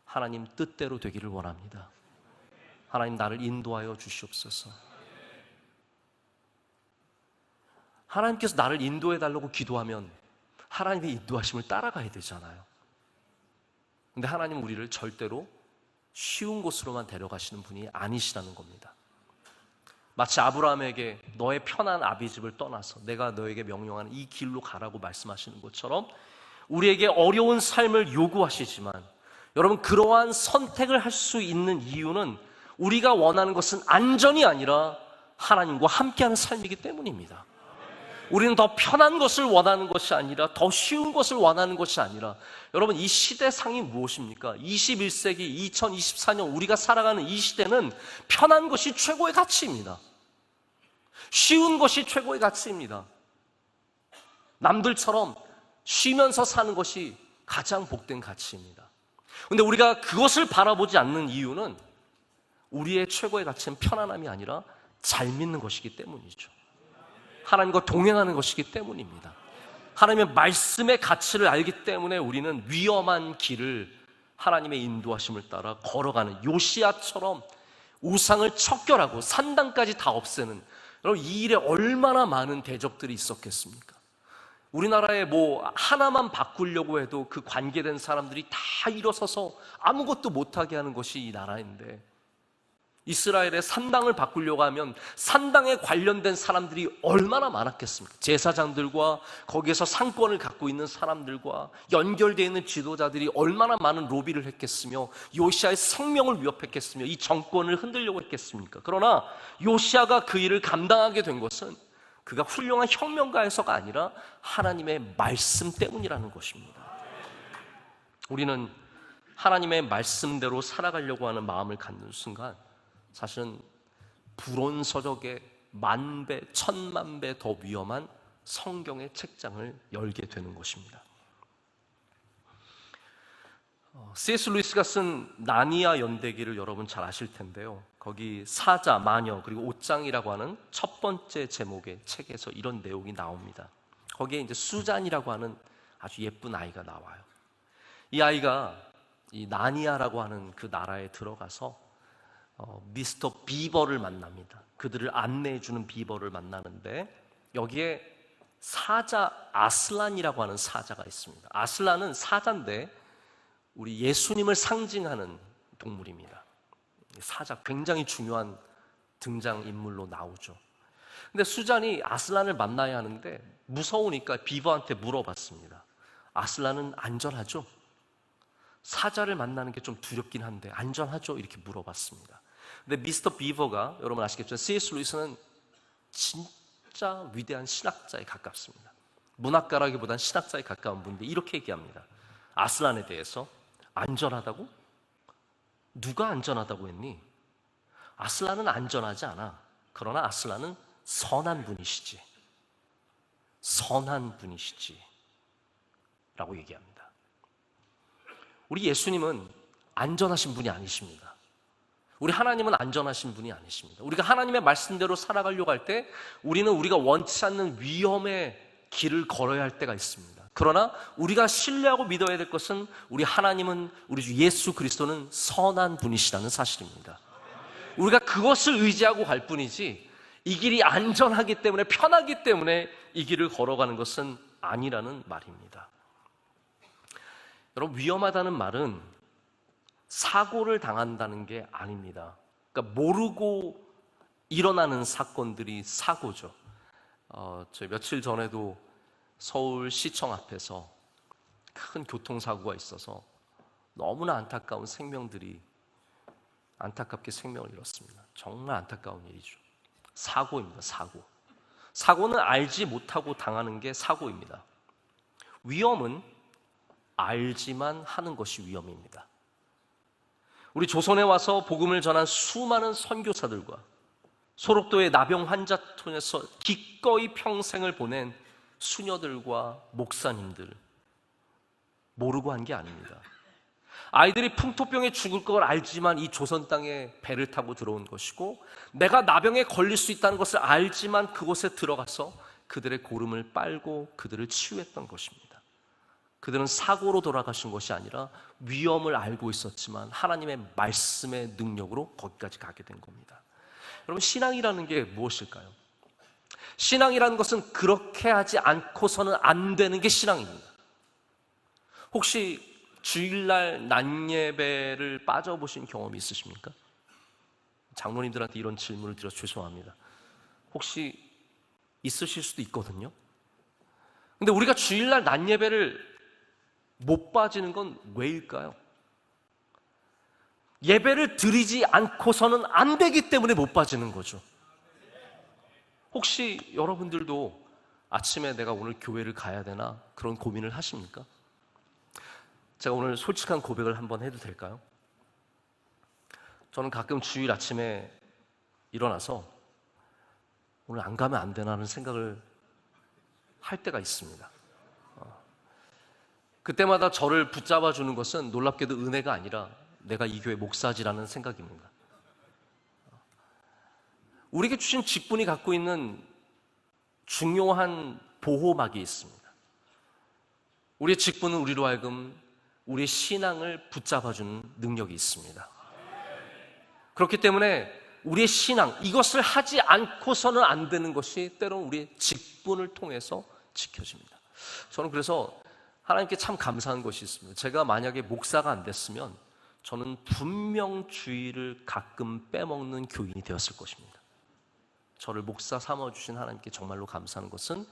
하나님 뜻대로 되기를 원합니다. 하나님, 나를 인도하여 주시옵소서. 하나님께서 나를 인도해 달라고 기도하면 하나님의 인도하심을 따라가야 되잖아요. 근데 하나님 우리를 절대로 쉬운 곳으로만 데려가시는 분이 아니시라는 겁니다. 마치 아브라함에게 너의 편한 아비집을 떠나서 내가 너에게 명령하는 이 길로 가라고 말씀하시는 것처럼 우리에게 어려운 삶을 요구하시지만, 여러분, 그러한 선택을 할 수 있는 이유는 우리가 원하는 것은 안전이 아니라 하나님과 함께하는 삶이기 때문입니다. 우리는 더 편한 것을 원하는 것이 아니라, 더 쉬운 것을 원하는 것이 아니라, 여러분, 이 시대상이 무엇입니까? 21세기 2024년 우리가 살아가는 이 시대는 편한 것이 최고의 가치입니다. 쉬운 것이 최고의 가치입니다. 남들처럼 쉬면서 사는 것이 가장 복된 가치입니다. 그런데 우리가 그것을 바라보지 않는 이유는 우리의 최고의 가치는 편안함이 아니라 잘 믿는 것이기 때문이죠. 하나님과 동행하는 것이기 때문입니다. 하나님의 말씀의 가치를 알기 때문에 우리는 위험한 길을 하나님의 인도하심을 따라 걸어가는, 요시야처럼 우상을 척결하고 산당까지 다 없애는, 여러분, 이 일에 얼마나 많은 대적들이 있었겠습니까? 우리나라에 뭐 하나만 바꾸려고 해도 그 관계된 사람들이 다 일어서서 아무것도 못하게 하는 것이 이 나라인데, 이스라엘의 산당을 바꾸려고 하면 산당에 관련된 사람들이 얼마나 많았겠습니까? 제사장들과 거기에서 상권을 갖고 있는 사람들과 연결되어 있는 지도자들이 얼마나 많은 로비를 했겠으며 요시야의 생명을 위협했겠으며 이 정권을 흔들려고 했겠습니까? 그러나 요시야가 그 일을 감당하게 된 것은 그가 훌륭한 혁명가에서가 아니라 하나님의 말씀 때문이라는 것입니다. 우리는 하나님의 말씀대로 살아가려고 하는 마음을 갖는 순간 사실은 불온서적의 10,000배, 10,000,000배 더 위험한 성경의 책장을 열게 되는 것입니다. C.S. 루이스가 쓴 나니아 연대기를 여러분 잘 아실 텐데요, 거기 사자, 마녀, 그리고 옷장이라고 하는 첫 번째 제목의 책에서 이런 내용이 나옵니다. 거기에 이제 수잔이라고 하는 아주 예쁜 아이가 나와요. 이 아이가 이 나니아라고 하는 그 나라에 들어가서 미스터 비버를 만납니다. 그들을 안내해주는 비버를 만나는데, 여기에 사자 아슬란이라고 하는 사자가 있습니다. 아슬란은 사자인데 우리 예수님을 상징하는 동물입니다. 사자 굉장히 중요한 등장인물로 나오죠. 근데 수잔이 아슬란을 만나야 하는데 무서우니까 비버한테 물어봤습니다. 아슬란은 안전하죠? 사자를 만나는 게 좀 두렵긴 한데 안전하죠? 이렇게 물어봤습니다. 근데 미스터 비버가, 여러분 아시겠죠? C.S. 루이스는 진짜 위대한 신학자에 가깝습니다. 문학가라기보단 신학자에 가까운 분인데 이렇게 얘기합니다. 아슬란에 대해서 안전하다고? 누가 안전하다고 했니? 아슬란은 안전하지 않아. 그러나 아슬란은 선한 분이시지. 선한 분이시지 라고 얘기합니다. 우리 예수님은 안전하신 분이 아니십니다. 우리 하나님은 안전하신 분이 아니십니다. 우리가 하나님의 말씀대로 살아가려고 할 때 우리는 우리가 원치 않는 위험의 길을 걸어야 할 때가 있습니다. 그러나 우리가 신뢰하고 믿어야 될 것은 우리 하나님은, 우리 주 예수 그리스도는 선한 분이시라는 사실입니다. 우리가 그것을 의지하고 갈 뿐이지 이 길이 안전하기 때문에, 편하기 때문에 이 길을 걸어가는 것은 아니라는 말입니다. 여러분, 위험하다는 말은 사고를 당한다는 게 아닙니다. 그러니까 모르고 일어나는 사건들이 사고죠. 저희 며칠 전에도 서울시청 앞에서 큰 교통사고가 있어서 너무나 안타까운 생명들이 안타깝게 생명을 잃었습니다. 정말 안타까운 일이죠. 사고입니다. 사고는 알지 못하고 당하는 게 사고입니다. 위험은 알지만 하는 것이 위험입니다. 우리 조선에 와서 복음을 전한 수많은 선교사들과 소록도의 나병 환자촌에서 기꺼이 평생을 보낸 수녀들과 목사님들, 모르고 한 게 아닙니다. 아이들이 풍토병에 죽을 걸 알지만 이 조선 땅에 배를 타고 들어온 것이고, 내가 나병에 걸릴 수 있다는 것을 알지만 그곳에 들어가서 그들의 고름을 빨고 그들을 치유했던 것입니다. 그들은 사고로 돌아가신 것이 아니라 위험을 알고 있었지만 하나님의 말씀의 능력으로 거기까지 가게 된 겁니다. 여러분, 신앙이라는 게 무엇일까요? 신앙이라는 것은 그렇게 하지 않고서는 안 되는 게 신앙입니다. 혹시 주일날 낮예배를 빠져보신 경험이 있으십니까? 장로님들한테 이런 질문을 드려서 죄송합니다. 혹시 있으실 수도 있거든요. 근데 우리가 주일날 낮예배를 못 빠지는 건 왜일까요? 예배를 드리지 않고서는 안 되기 때문에 못 빠지는 거죠. 혹시 여러분들도 아침에 내가 오늘 교회를 가야 되나 그런 고민을 하십니까? 제가 오늘 솔직한 고백을 한번 해도 될까요? 저는 가끔 주일 아침에 일어나서 오늘 안 가면 안 되나 하는 생각을 할 때가 있습니다. 그때마다 저를 붙잡아 주는 것은 놀랍게도 은혜가 아니라 내가 이 교회 목사지라는 생각입니다. 우리에게 주신 직분이 갖고 있는 중요한 보호막이 있습니다. 우리의 직분은 우리로 하여금 우리의 신앙을 붙잡아주는 능력이 있습니다. 그렇기 때문에 우리의 신앙, 이것을 하지 않고서는 안 되는 것이 때로는 우리의 직분을 통해서 지켜집니다. 저는 그래서 하나님께 참 감사한 것이 있습니다. 제가 만약에 목사가 안 됐으면 저는 분명 주일을 가끔 빼먹는 교인이 되었을 것입니다. 저를 목사 삼아주신 하나님께 정말로 감사하는 것은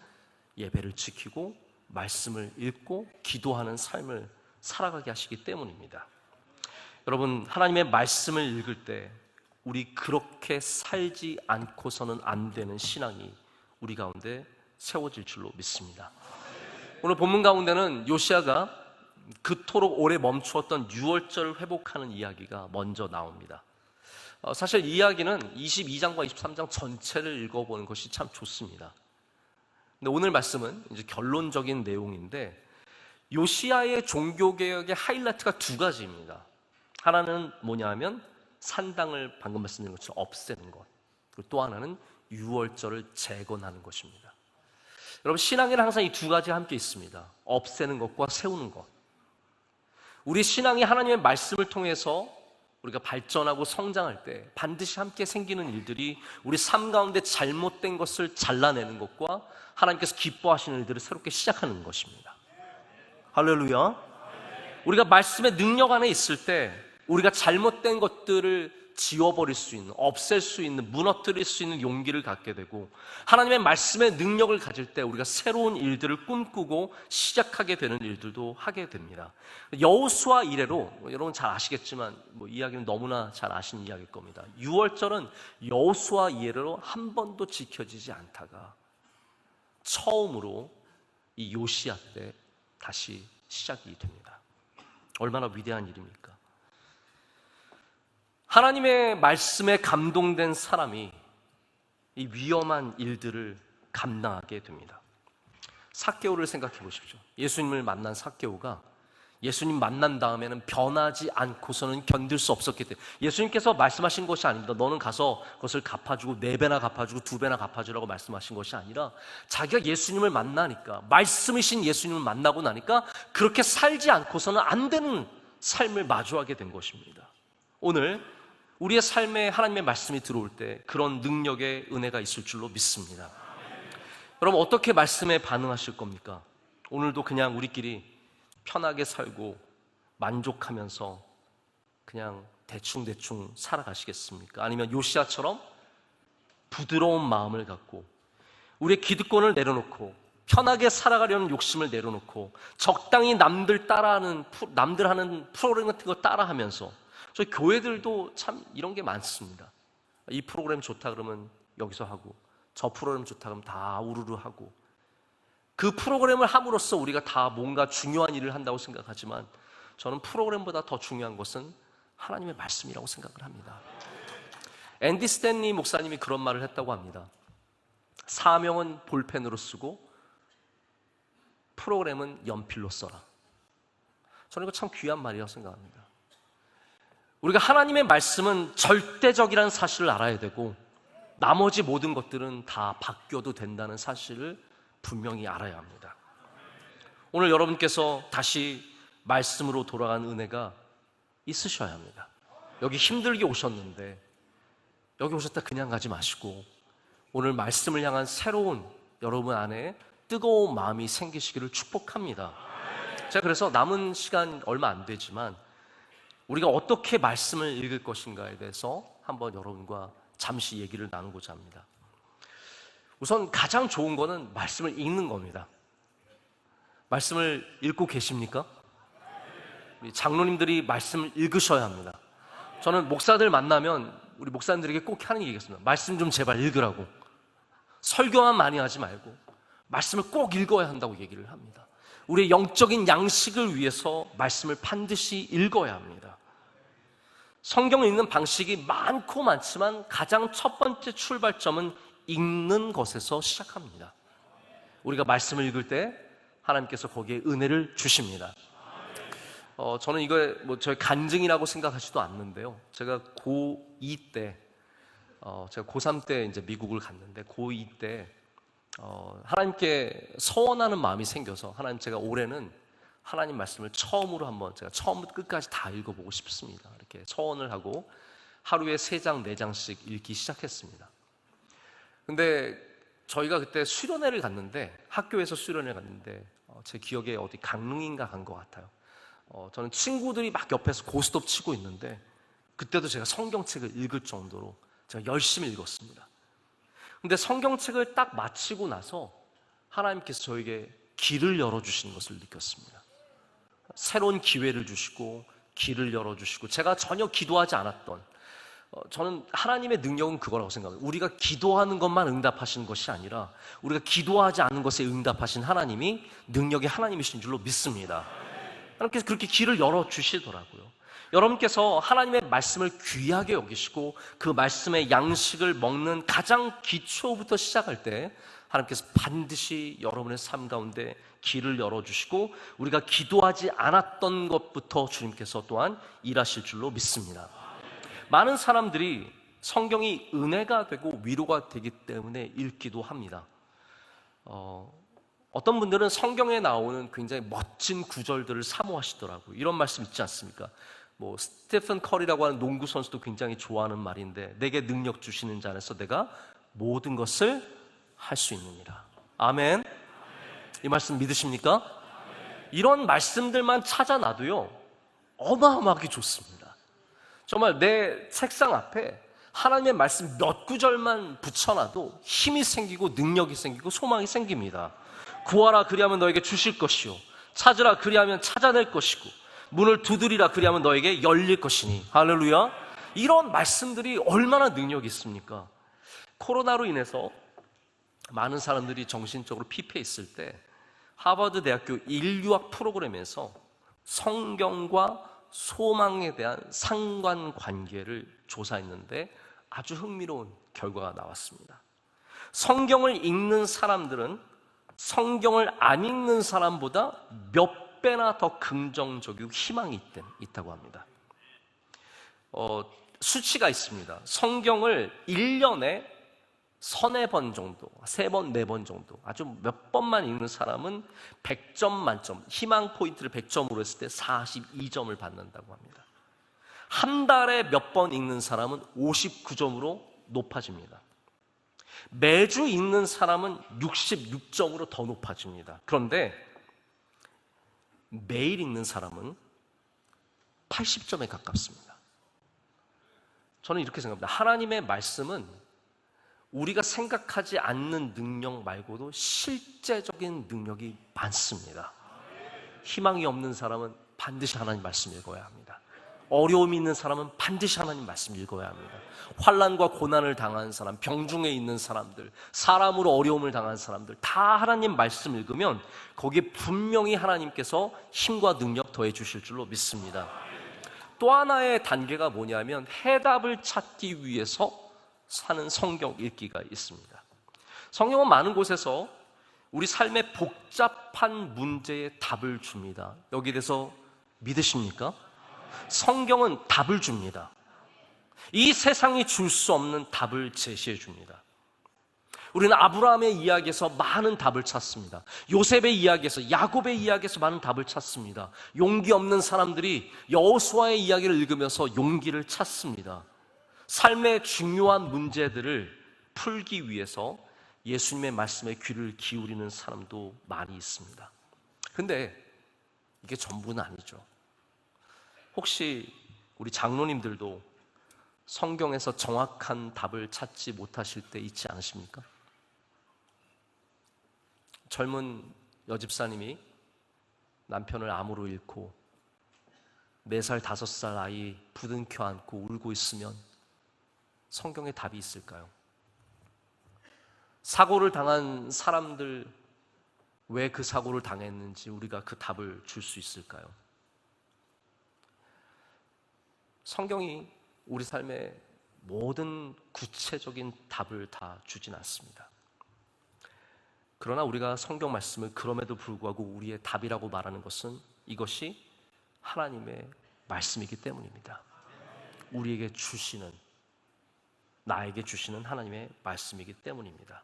예배를 지키고 말씀을 읽고 기도하는 삶을 살아가게 하시기 때문입니다. 여러분, 하나님의 말씀을 읽을 때 우리 그렇게 살지 않고서는 안 되는 신앙이 우리 가운데 세워질 줄로 믿습니다. 오늘 본문 가운데는 요시야가 그토록 오래 멈추었던 유월절을 회복하는 이야기가 먼저 나옵니다. 사실 이 이야기는 22장과 23장 전체를 읽어보는 것이 참 좋습니다. 근데 오늘 말씀은 이제 결론적인 내용인데, 요시야의 종교개혁의 하이라이트가 두 가지입니다. 하나는 뭐냐 하면 산당을 방금 말씀드린 것처럼 없애는 것, 그리고 또 하나는 유월절을 재건하는 것입니다. 여러분, 신앙에는 항상 이 두 가지가 함께 있습니다. 없애는 것과 세우는 것. 우리 신앙이 하나님의 말씀을 통해서 우리가 발전하고 성장할 때 반드시 함께 생기는 일들이 우리 삶 가운데 잘못된 것을 잘라내는 것과 하나님께서 기뻐하시는 일들을 새롭게 시작하는 것입니다. 할렐루야. 우리가 말씀의 능력 안에 있을 때 우리가 잘못된 것들을 지워버릴 수 있는, 없앨 수 있는, 무너뜨릴 수 있는 용기를 갖게 되고, 하나님의 말씀의 능력을 가질 때 우리가 새로운 일들을 꿈꾸고 시작하게 되는 일들도 하게 됩니다. 여호수아 이래로, 여러분 잘 아시겠지만 이 이야기는 너무나 잘 아시는 이야기일 겁니다. 유월절은 여호수아 이래로 한 번도 지켜지지 않다가 처음으로 이 요시야 때 다시 시작이 됩니다. 얼마나 위대한 일입니까? 하나님의 말씀에 감동된 사람이 이 위험한 일들을 감당하게 됩니다. 삭개오를 생각해 보십시오. 예수님을 만난 삭개오가 예수님 만난 다음에는 변하지 않고서는 견딜 수 없었기 때문에, 예수님께서 말씀하신 것이 아닙니다. 너는 가서 그것을 갚아주고 4배나 갚아주고 2배나 갚아주라고 말씀하신 것이 아니라, 자기가 예수님을 만나니까, 말씀이신 예수님을 만나고 나니까 그렇게 살지 않고서는 안 되는 삶을 마주하게 된 것입니다. 오늘 우리의 삶에 하나님의 말씀이 들어올 때 그런 능력의 은혜가 있을 줄로 믿습니다. 여러분, 어떻게 말씀에 반응하실 겁니까? 오늘도 그냥 우리끼리 편하게 살고 만족하면서 그냥 대충대충 살아가시겠습니까? 아니면 요시야처럼 부드러운 마음을 갖고 우리의 기득권을 내려놓고 편하게 살아가려는 욕심을 내려놓고 적당히 남들 하는 프로그램 같은 거 따라하면서, 저희 교회들도 참 이런 게 많습니다. 이 프로그램 좋다 그러면 여기서 하고, 저 프로그램 좋다 그러면 다 우르르 하고, 그 프로그램을 함으로써 우리가 다 뭔가 중요한 일을 한다고 생각하지만 저는 프로그램보다 더 중요한 것은 하나님의 말씀이라고 생각을 합니다. 앤디 스탠리 목사님이 그런 말을 했다고 합니다. 사명은 볼펜으로 쓰고 프로그램은 연필로 써라. 저는 이거 참 귀한 말이라고 생각합니다. 우리가 하나님의 말씀은 절대적이라는 사실을 알아야 되고 나머지 모든 것들은 다 바뀌어도 된다는 사실을 분명히 알아야 합니다. 오늘 여러분께서 다시 말씀으로 돌아간 은혜가 있으셔야 합니다. 여기 힘들게 오셨는데 여기 오셨다 그냥 가지 마시고 오늘 말씀을 향한 새로운 여러분 안에 뜨거운 마음이 생기시기를 축복합니다. 제가 그래서 남은 시간 얼마 안 되지만 우리가 어떻게 말씀을 읽을 것인가에 대해서 한번 여러분과 잠시 얘기를 나누고자 합니다. 우선 가장 좋은 거는 말씀을 읽는 겁니다. 말씀을 읽고 계십니까? 우리 장로님들이 말씀을 읽으셔야 합니다. 저는 목사들 만나면 우리 목사님들에게 꼭 하는 얘기가 있습니다. 말씀 좀 제발 읽으라고. 설교만 많이 하지 말고 말씀을 꼭 읽어야 한다고 얘기를 합니다. 우리의 영적인 양식을 위해서 말씀을 반드시 읽어야 합니다. 성경을 읽는 방식이 많고 많지만 가장 첫 번째 출발점은 읽는 것에서 시작합니다. 우리가 말씀을 읽을 때 하나님께서 거기에 은혜를 주십니다. 저는 이걸 저의 간증이라고 생각하지도 않는데요. 제가 고2 때, 제가 고3 때 이제 미국을 갔는데 고2 때 하나님께 서원하는 마음이 생겨서 하나님 제가 올해는 하나님 말씀을 처음으로 한번 제가 처음부터 끝까지 다 읽어보고 싶습니다. 이렇게 서원을 하고 하루에 3장, 4장씩 읽기 시작했습니다. 근데 저희가 그때 수련회를 갔는데 학교에서 수련회 갔는데 제 기억에 어디 강릉인가 간 것 같아요. 저는 친구들이 막 옆에서 고스톱 치고 있는데 그때도 제가 성경책을 읽을 정도로 제가 열심히 읽었습니다. 근데 성경책을 딱 마치고 나서 하나님께서 저에게 길을 열어주시는 것을 느꼈습니다. 새로운 기회를 주시고 길을 열어주시고 제가 전혀 기도하지 않았던 저는 하나님의 능력은 그거라고 생각해요. 우리가 기도하는 것만 응답하시는 것이 아니라 우리가 기도하지 않는 것에 응답하신 하나님이 능력의 하나님이신 줄로 믿습니다. 하나님께서 그렇게 길을 열어주시더라고요. 여러분께서 하나님의 말씀을 귀하게 여기시고 그 말씀의 양식을 먹는 가장 기초부터 시작할 때 하나님께서 반드시 여러분의 삶 가운데 길을 열어주시고 우리가 기도하지 않았던 것부터 주님께서 또한 일하실 줄로 믿습니다. 많은 사람들이 성경이 은혜가 되고 위로가 되기 때문에 읽기도 합니다. 어떤 분들은 성경에 나오는 굉장히 멋진 구절들을 사모하시더라고요. 이런 말씀 있지 않습니까? 스테픈 커리라고 하는 농구 선수도 굉장히 좋아하는 말인데 내게 능력 주시는 자 안에서 내가 모든 것을 할 수 있느니라. 아멘. 이 말씀 믿으십니까? 이런 말씀들만 찾아놔도요 어마어마하게 좋습니다. 정말 내 책상 앞에 하나님의 말씀 몇 구절만 붙여놔도 힘이 생기고 능력이 생기고 소망이 생깁니다. 구하라 그리하면 너에게 주실 것이요 찾으라 그리하면 찾아낼 것이고 문을 두드리라 그리하면 너에게 열릴 것이니. 할렐루야. 이런 말씀들이 얼마나 능력이 있습니까? 코로나로 인해서 많은 사람들이 정신적으로 피폐했을 때 하버드 대학교 인류학 프로그램에서 성경과 소망에 대한 상관관계를 조사했는데 아주 흥미로운 결과가 나왔습니다. 성경을 읽는 사람들은 성경을 안 읽는 사람보다 몇 배나 더 긍정적이고 희망이 있다고 합니다. 수치가 있습니다. 성경을 1년에 서너 번 정도, 3번, 4번 정도 아주 몇 번만 읽는 사람은 100점 만점, 희망 포인트를 100점으로 했을 때 42점을 받는다고 합니다. 한 달에 몇 번 읽는 사람은 59점으로 높아집니다. 매주 읽는 사람은 66점으로 더 높아집니다. 그런데 매일 읽는 사람은 80점에 가깝습니다. 저는 이렇게 생각합니다. 하나님의 말씀은 우리가 생각하지 않는 능력 말고도 실제적인 능력이 많습니다. 희망이 없는 사람은 반드시 하나님 말씀 읽어야 합니다. 어려움이 있는 사람은 반드시 하나님 말씀 읽어야 합니다. 환난과 고난을 당한 사람, 병중에 있는 사람들, 사람으로 어려움을 당한 사람들 다 하나님 말씀 읽으면 거기에 분명히 하나님께서 힘과 능력 더해 주실 줄로 믿습니다. 또 하나의 단계가 뭐냐면 해답을 찾기 위해서 사는 성경 읽기가 있습니다. 성경은 많은 곳에서 우리 삶의 복잡한 문제에 답을 줍니다. 여기에 대해서 믿으십니까? 성경은 답을 줍니다. 이 세상이 줄 수 없는 답을 제시해 줍니다. 우리는 아브라함의 이야기에서 많은 답을 찾습니다. 요셉의 이야기에서, 야곱의 이야기에서 많은 답을 찾습니다. 용기 없는 사람들이 여호수아의 이야기를 읽으면서 용기를 찾습니다. 삶의 중요한 문제들을 풀기 위해서 예수님의 말씀에 귀를 기울이는 사람도 많이 있습니다. 근데 이게 전부는 아니죠. 혹시 우리 장로님들도 성경에서 정확한 답을 찾지 못하실 때 있지 않으십니까? 젊은 여집사님이 남편을 암으로 잃고 4살, 5살 아이 부둥켜 안고 울고 있으면 성경에 답이 있을까요? 사고를 당한 사람들 왜 그 사고를 당했는지 우리가 그 답을 줄 수 있을까요? 성경이 우리 삶의 모든 구체적인 답을 다 주진 않습니다. 그러나 우리가 성경 말씀을 그럼에도 불구하고 우리의 답이라고 말하는 것은 이것이 하나님의 말씀이기 때문입니다. 우리에게 주시는, 나에게 주시는 하나님의 말씀이기 때문입니다.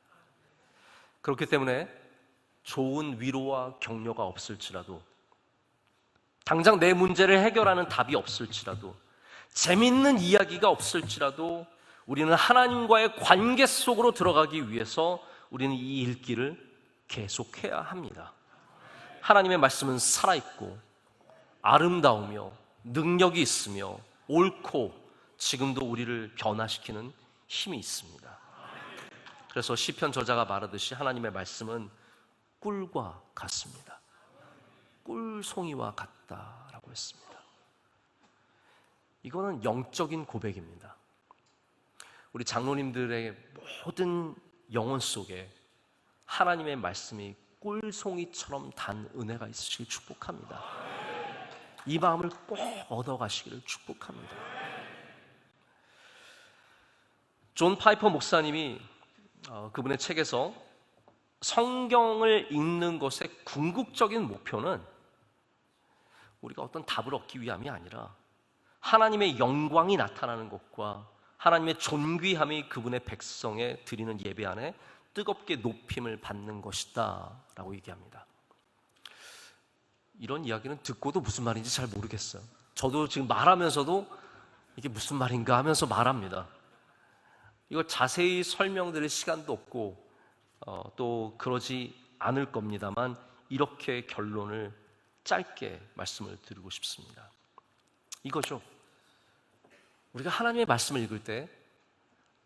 그렇기 때문에 좋은 위로와 격려가 없을지라도, 당장 내 문제를 해결하는 답이 없을지라도, 재밌는 이야기가 없을지라도 우리는 하나님과의 관계 속으로 들어가기 위해서 우리는 이 읽기를 계속해야 합니다. 하나님의 말씀은 살아있고 아름다우며 능력이 있으며 옳고 지금도 우리를 변화시키는 힘이 있습니다. 그래서 시편 저자가 말하듯이 하나님의 말씀은 꿀과 같습니다. 꿀송이와 같다라고 했습니다. 이거는 영적인 고백입니다. 우리 장로님들의 모든 영혼 속에 하나님의 말씀이 꿀송이처럼 단 은혜가 있으시길 축복합니다. 이 마음을 꼭 얻어가시기를 축복합니다. 존 파이퍼 목사님이 그분의 책에서 성경을 읽는 것의 궁극적인 목표는 우리가 어떤 답을 얻기 위함이 아니라 하나님의 영광이 나타나는 것과 하나님의 존귀함이 그분의 백성에 드리는 예배 안에 뜨겁게 높임을 받는 것이다 라고 얘기합니다. 이런 이야기는 듣고도 무슨 말인지 잘 모르겠어요. 저도 지금 말하면서도 이게 무슨 말인가 하면서 말합니다. 이걸 자세히 설명드릴 시간도 없고 또 그러지 않을 겁니다만 이렇게 결론을 짧게 말씀을 드리고 싶습니다. 이거죠. 우리가 하나님의 말씀을 읽을 때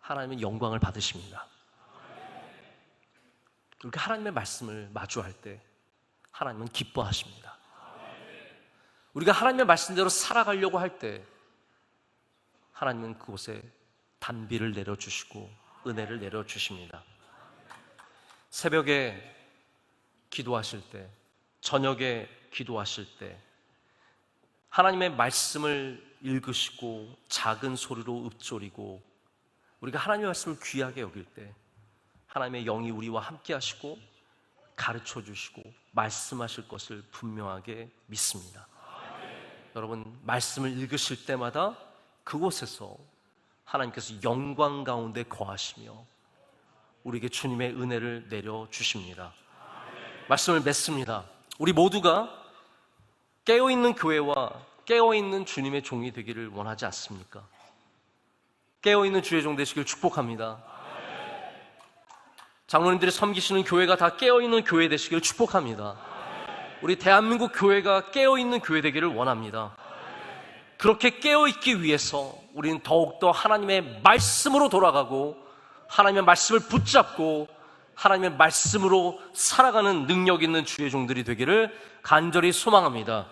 하나님은 영광을 받으십니다. 우리가 하나님의 말씀을 마주할 때 하나님은 기뻐하십니다. 우리가 하나님의 말씀대로 살아가려고 할 때 하나님은 그곳에 단비를 내려주시고 은혜를 내려주십니다. 새벽에 기도하실 때, 저녁에 기도하실 때 하나님의 말씀을 읽으시고 작은 소리로 읊조리고 우리가 하나님의 말씀을 귀하게 여길 때 하나님의 영이 우리와 함께 하시고 가르쳐 주시고 말씀하실 것을 분명하게 믿습니다. 여러분, 말씀을 읽으실 때마다 그곳에서 하나님께서 영광 가운데 거하시며 우리에게 주님의 은혜를 내려주십니다. 말씀을 맺습니다. 우리 모두가 깨어있는 교회와 깨어있는 주님의 종이 되기를 원하지 않습니까? 깨어있는 주의 종 되시길 축복합니다. 장로님들이 섬기시는 교회가 다 깨어있는 교회 되시길 축복합니다. 우리 대한민국 교회가 깨어있는 교회 되기를 원합니다. 그렇게 깨어있기 위해서 우리는 더욱더 하나님의 말씀으로 돌아가고 하나님의 말씀을 붙잡고 하나님의 말씀으로 살아가는 능력 있는 주의 종들이 되기를 간절히 소망합니다.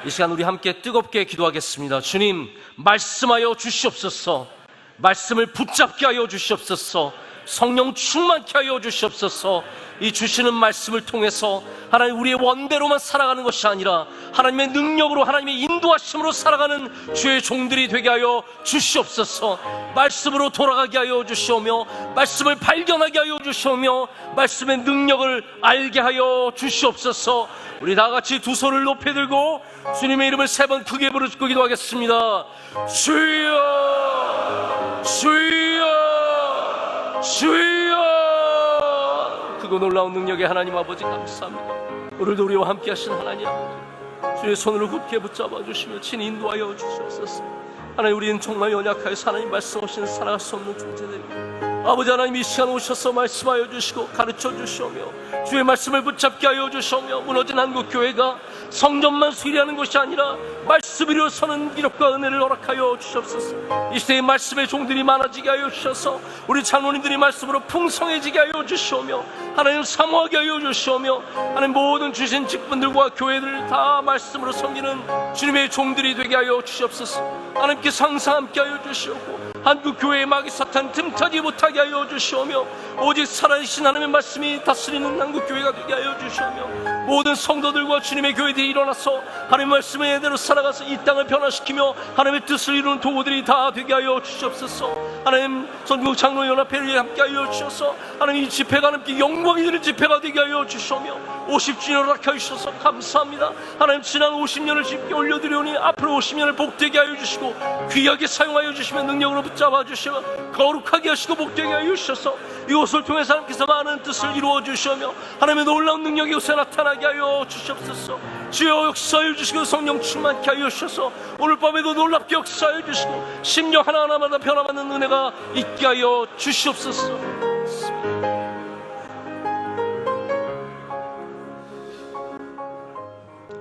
이 시간 우리 함께 뜨겁게 기도하겠습니다. 주님, 말씀하여 주시옵소서. 말씀을 붙잡게 하여 주시옵소서. 성령 충만케 하여 주시옵소서. 이 주시는 말씀을 통해서 하나님 우리의 원대로만 살아가는 것이 아니라 하나님의 능력으로, 하나님의 인도하심으로 살아가는 주의 종들이 되게 하여 주시옵소서. 말씀으로 돌아가게 하여 주시오며, 말씀을 발견하게 하여 주시오며, 말씀의 능력을 알게 하여 주시옵소서. 우리 다 같이 두 손을 높이 들고 주님의 이름을 세 번 크게 부르짖고 기도하겠습니다. 주여, 주여, 주여. 크고 놀라운 능력의 하나님 아버지 감사합니다. 오늘도 우리와 함께 하신 하나님 아버지, 주의 손으로 굳게 붙잡아 주시며 친히 인도하여 주시옵소서. 하나님, 우리는 정말 연약하여서 하나님 말씀 없이는 살아갈 수 없는 존재들입니다. 아버지 하나님, 이 시간 오셔서 말씀하여 주시고 가르쳐 주시오며 주의 말씀을 붙잡게 하여 주시오며, 무너진 한국교회가 성전만 수리하는 것이 아니라 말씀 위로 서는 기력과 은혜를 허락하여 주시옵소서. 이 시대에 말씀의 종들이 많아지게 하여 주셔서 우리 장로님들이 말씀으로 풍성해지게 하여 주시오며, 하나님 사모하게 하여 주시오며, 하나님 모든 주신 직분들과 교회들 다 말씀으로 섬기는 주님의 종들이 되게 하여 주시옵소서. 하나님께서 항상 함께 하여 주시옵고 한국교회의 마귀 사탄 틈타지 못하게 하여 주시오며, 오직 살아계신 하나님의 말씀이 다스리는 한국교회가 되게 하여 주시오며, 모든 성도들과 주님의 교회들이 일어나서 하나님의 말씀의 대로 살아가서 이 땅을 변화시키며 하나님의 뜻을 이루는 도구들이 다 되게 하여 주시옵소서. 하나님, 전국 장로연합회를 함께 하여 주셔서 하나님 이 집회가 하나님께 영광이 되는 집회가 되게 하여 주시오며, 50주년을 허락하여 주셔서 감사합니다. 하나님, 지난 50년을 집게 올려드리오니 앞으로 50년을 복되게 하여 주시고 귀하게 사용하여 주시며 능력으로 붙잡아 주시며 거룩하게 하시고 복되게 하여 주셔서 이곳을 통해서 하나님께서 많은 뜻을 이루어 주시며 하나님의 놀라운 능력이 이곳에 나타나게 하여 주시옵소서. 주여 역사하여 주시고 성령 충만케 하여 주셔서 오늘 밤에도 놀랍게 역사하여 주시고 심령 하나하나마다 변화받는 은혜가 있게 하여 주시옵소서.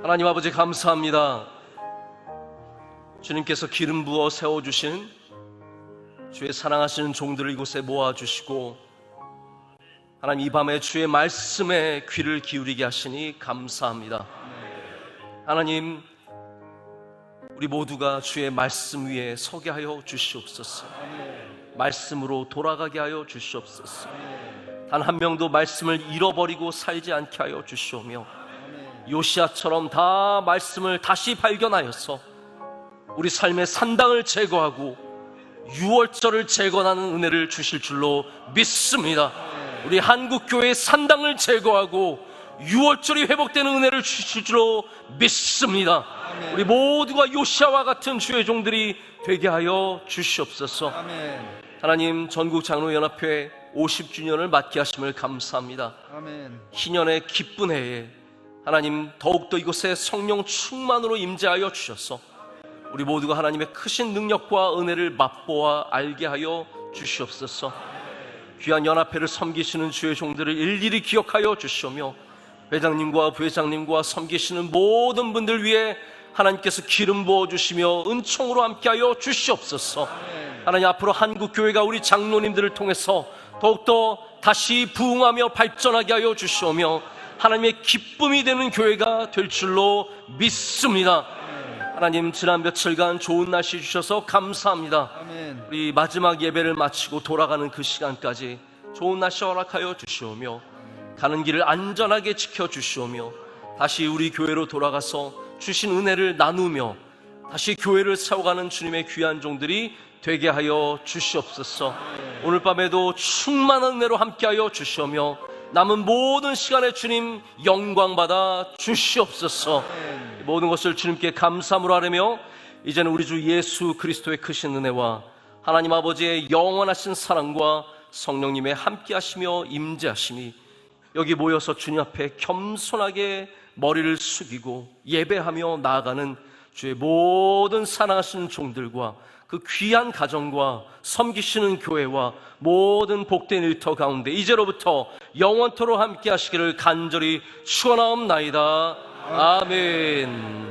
하나님 아버지 감사합니다. 주님께서 기름 부어 세워주신 주의 사랑하시는 종들을 이곳에 모아주시고 하나님 이 밤에 주의 말씀에 귀를 기울이게 하시니 감사합니다. 하나님, 우리 모두가 주의 말씀 위에 서게 하여 주시옵소서. 말씀으로 돌아가게 하여 주시옵소서. 단 한 명도 말씀을 잃어버리고 살지 않게 하여 주시오며, 요시야처럼 다 말씀을 다시 발견하여서 우리 삶의 산당을 제거하고 유월절을 재건하는 은혜를 주실 줄로 믿습니다. 우리 한국교회의 산당을 제거하고 유월절이 회복되는 은혜를 주실 줄로 믿습니다. 우리 모두가 요시야와 같은 주의 종들이 되게 하여 주시옵소서. 하나님, 전국 장로연합회 50주년을 맞게 하심을 감사합니다. 희년의 기쁜 해에 하나님 더욱더 이곳에 성령 충만으로 임재하여 주셔서 우리 모두가 하나님의 크신 능력과 은혜를 맛보아 알게 하여 주시옵소서. 귀한 연합회를 섬기시는 주의 종들을 일일이 기억하여 주시오며, 회장님과 부회장님과 섬기시는 모든 분들 위해 하나님께서 기름 부어주시며 은총으로 함께하여 주시옵소서. 하나님, 앞으로 한국교회가 우리 장로님들을 통해서 더욱더 다시 부흥하며 발전하게 하여 주시오며 하나님의 기쁨이 되는 교회가 될 줄로 믿습니다. 하나님, 지난 며칠간 좋은 날씨 주셔서 감사합니다. 우리 마지막 예배를 마치고 돌아가는 그 시간까지 좋은 날씨 허락하여 주시오며 가는 길을 안전하게 지켜주시오며 다시 우리 교회로 돌아가서 주신 은혜를 나누며 다시 교회를 세워가는 주님의 귀한 종들이 되게 하여 주시옵소서. 오늘 밤에도 충만한 은혜로 함께하여 주시오며 남은 모든 시간에 주님 영광 받아 주시옵소서. 모든 것을 주님께 감사함으로 하려며 이제는 우리 주 예수 그리스도의 크신 은혜와 하나님 아버지의 영원하신 사랑과 성령님의 함께하시며 임재하심이 여기 모여서 주님 앞에 겸손하게 머리를 숙이고 예배하며 나아가는 주의 모든 사랑하시는 종들과 그 귀한 가정과 섬기시는 교회와 모든 복된 일터 가운데 이제로부터 영원토록 함께 하시기를 간절히 축원하옵나이다. 아멘.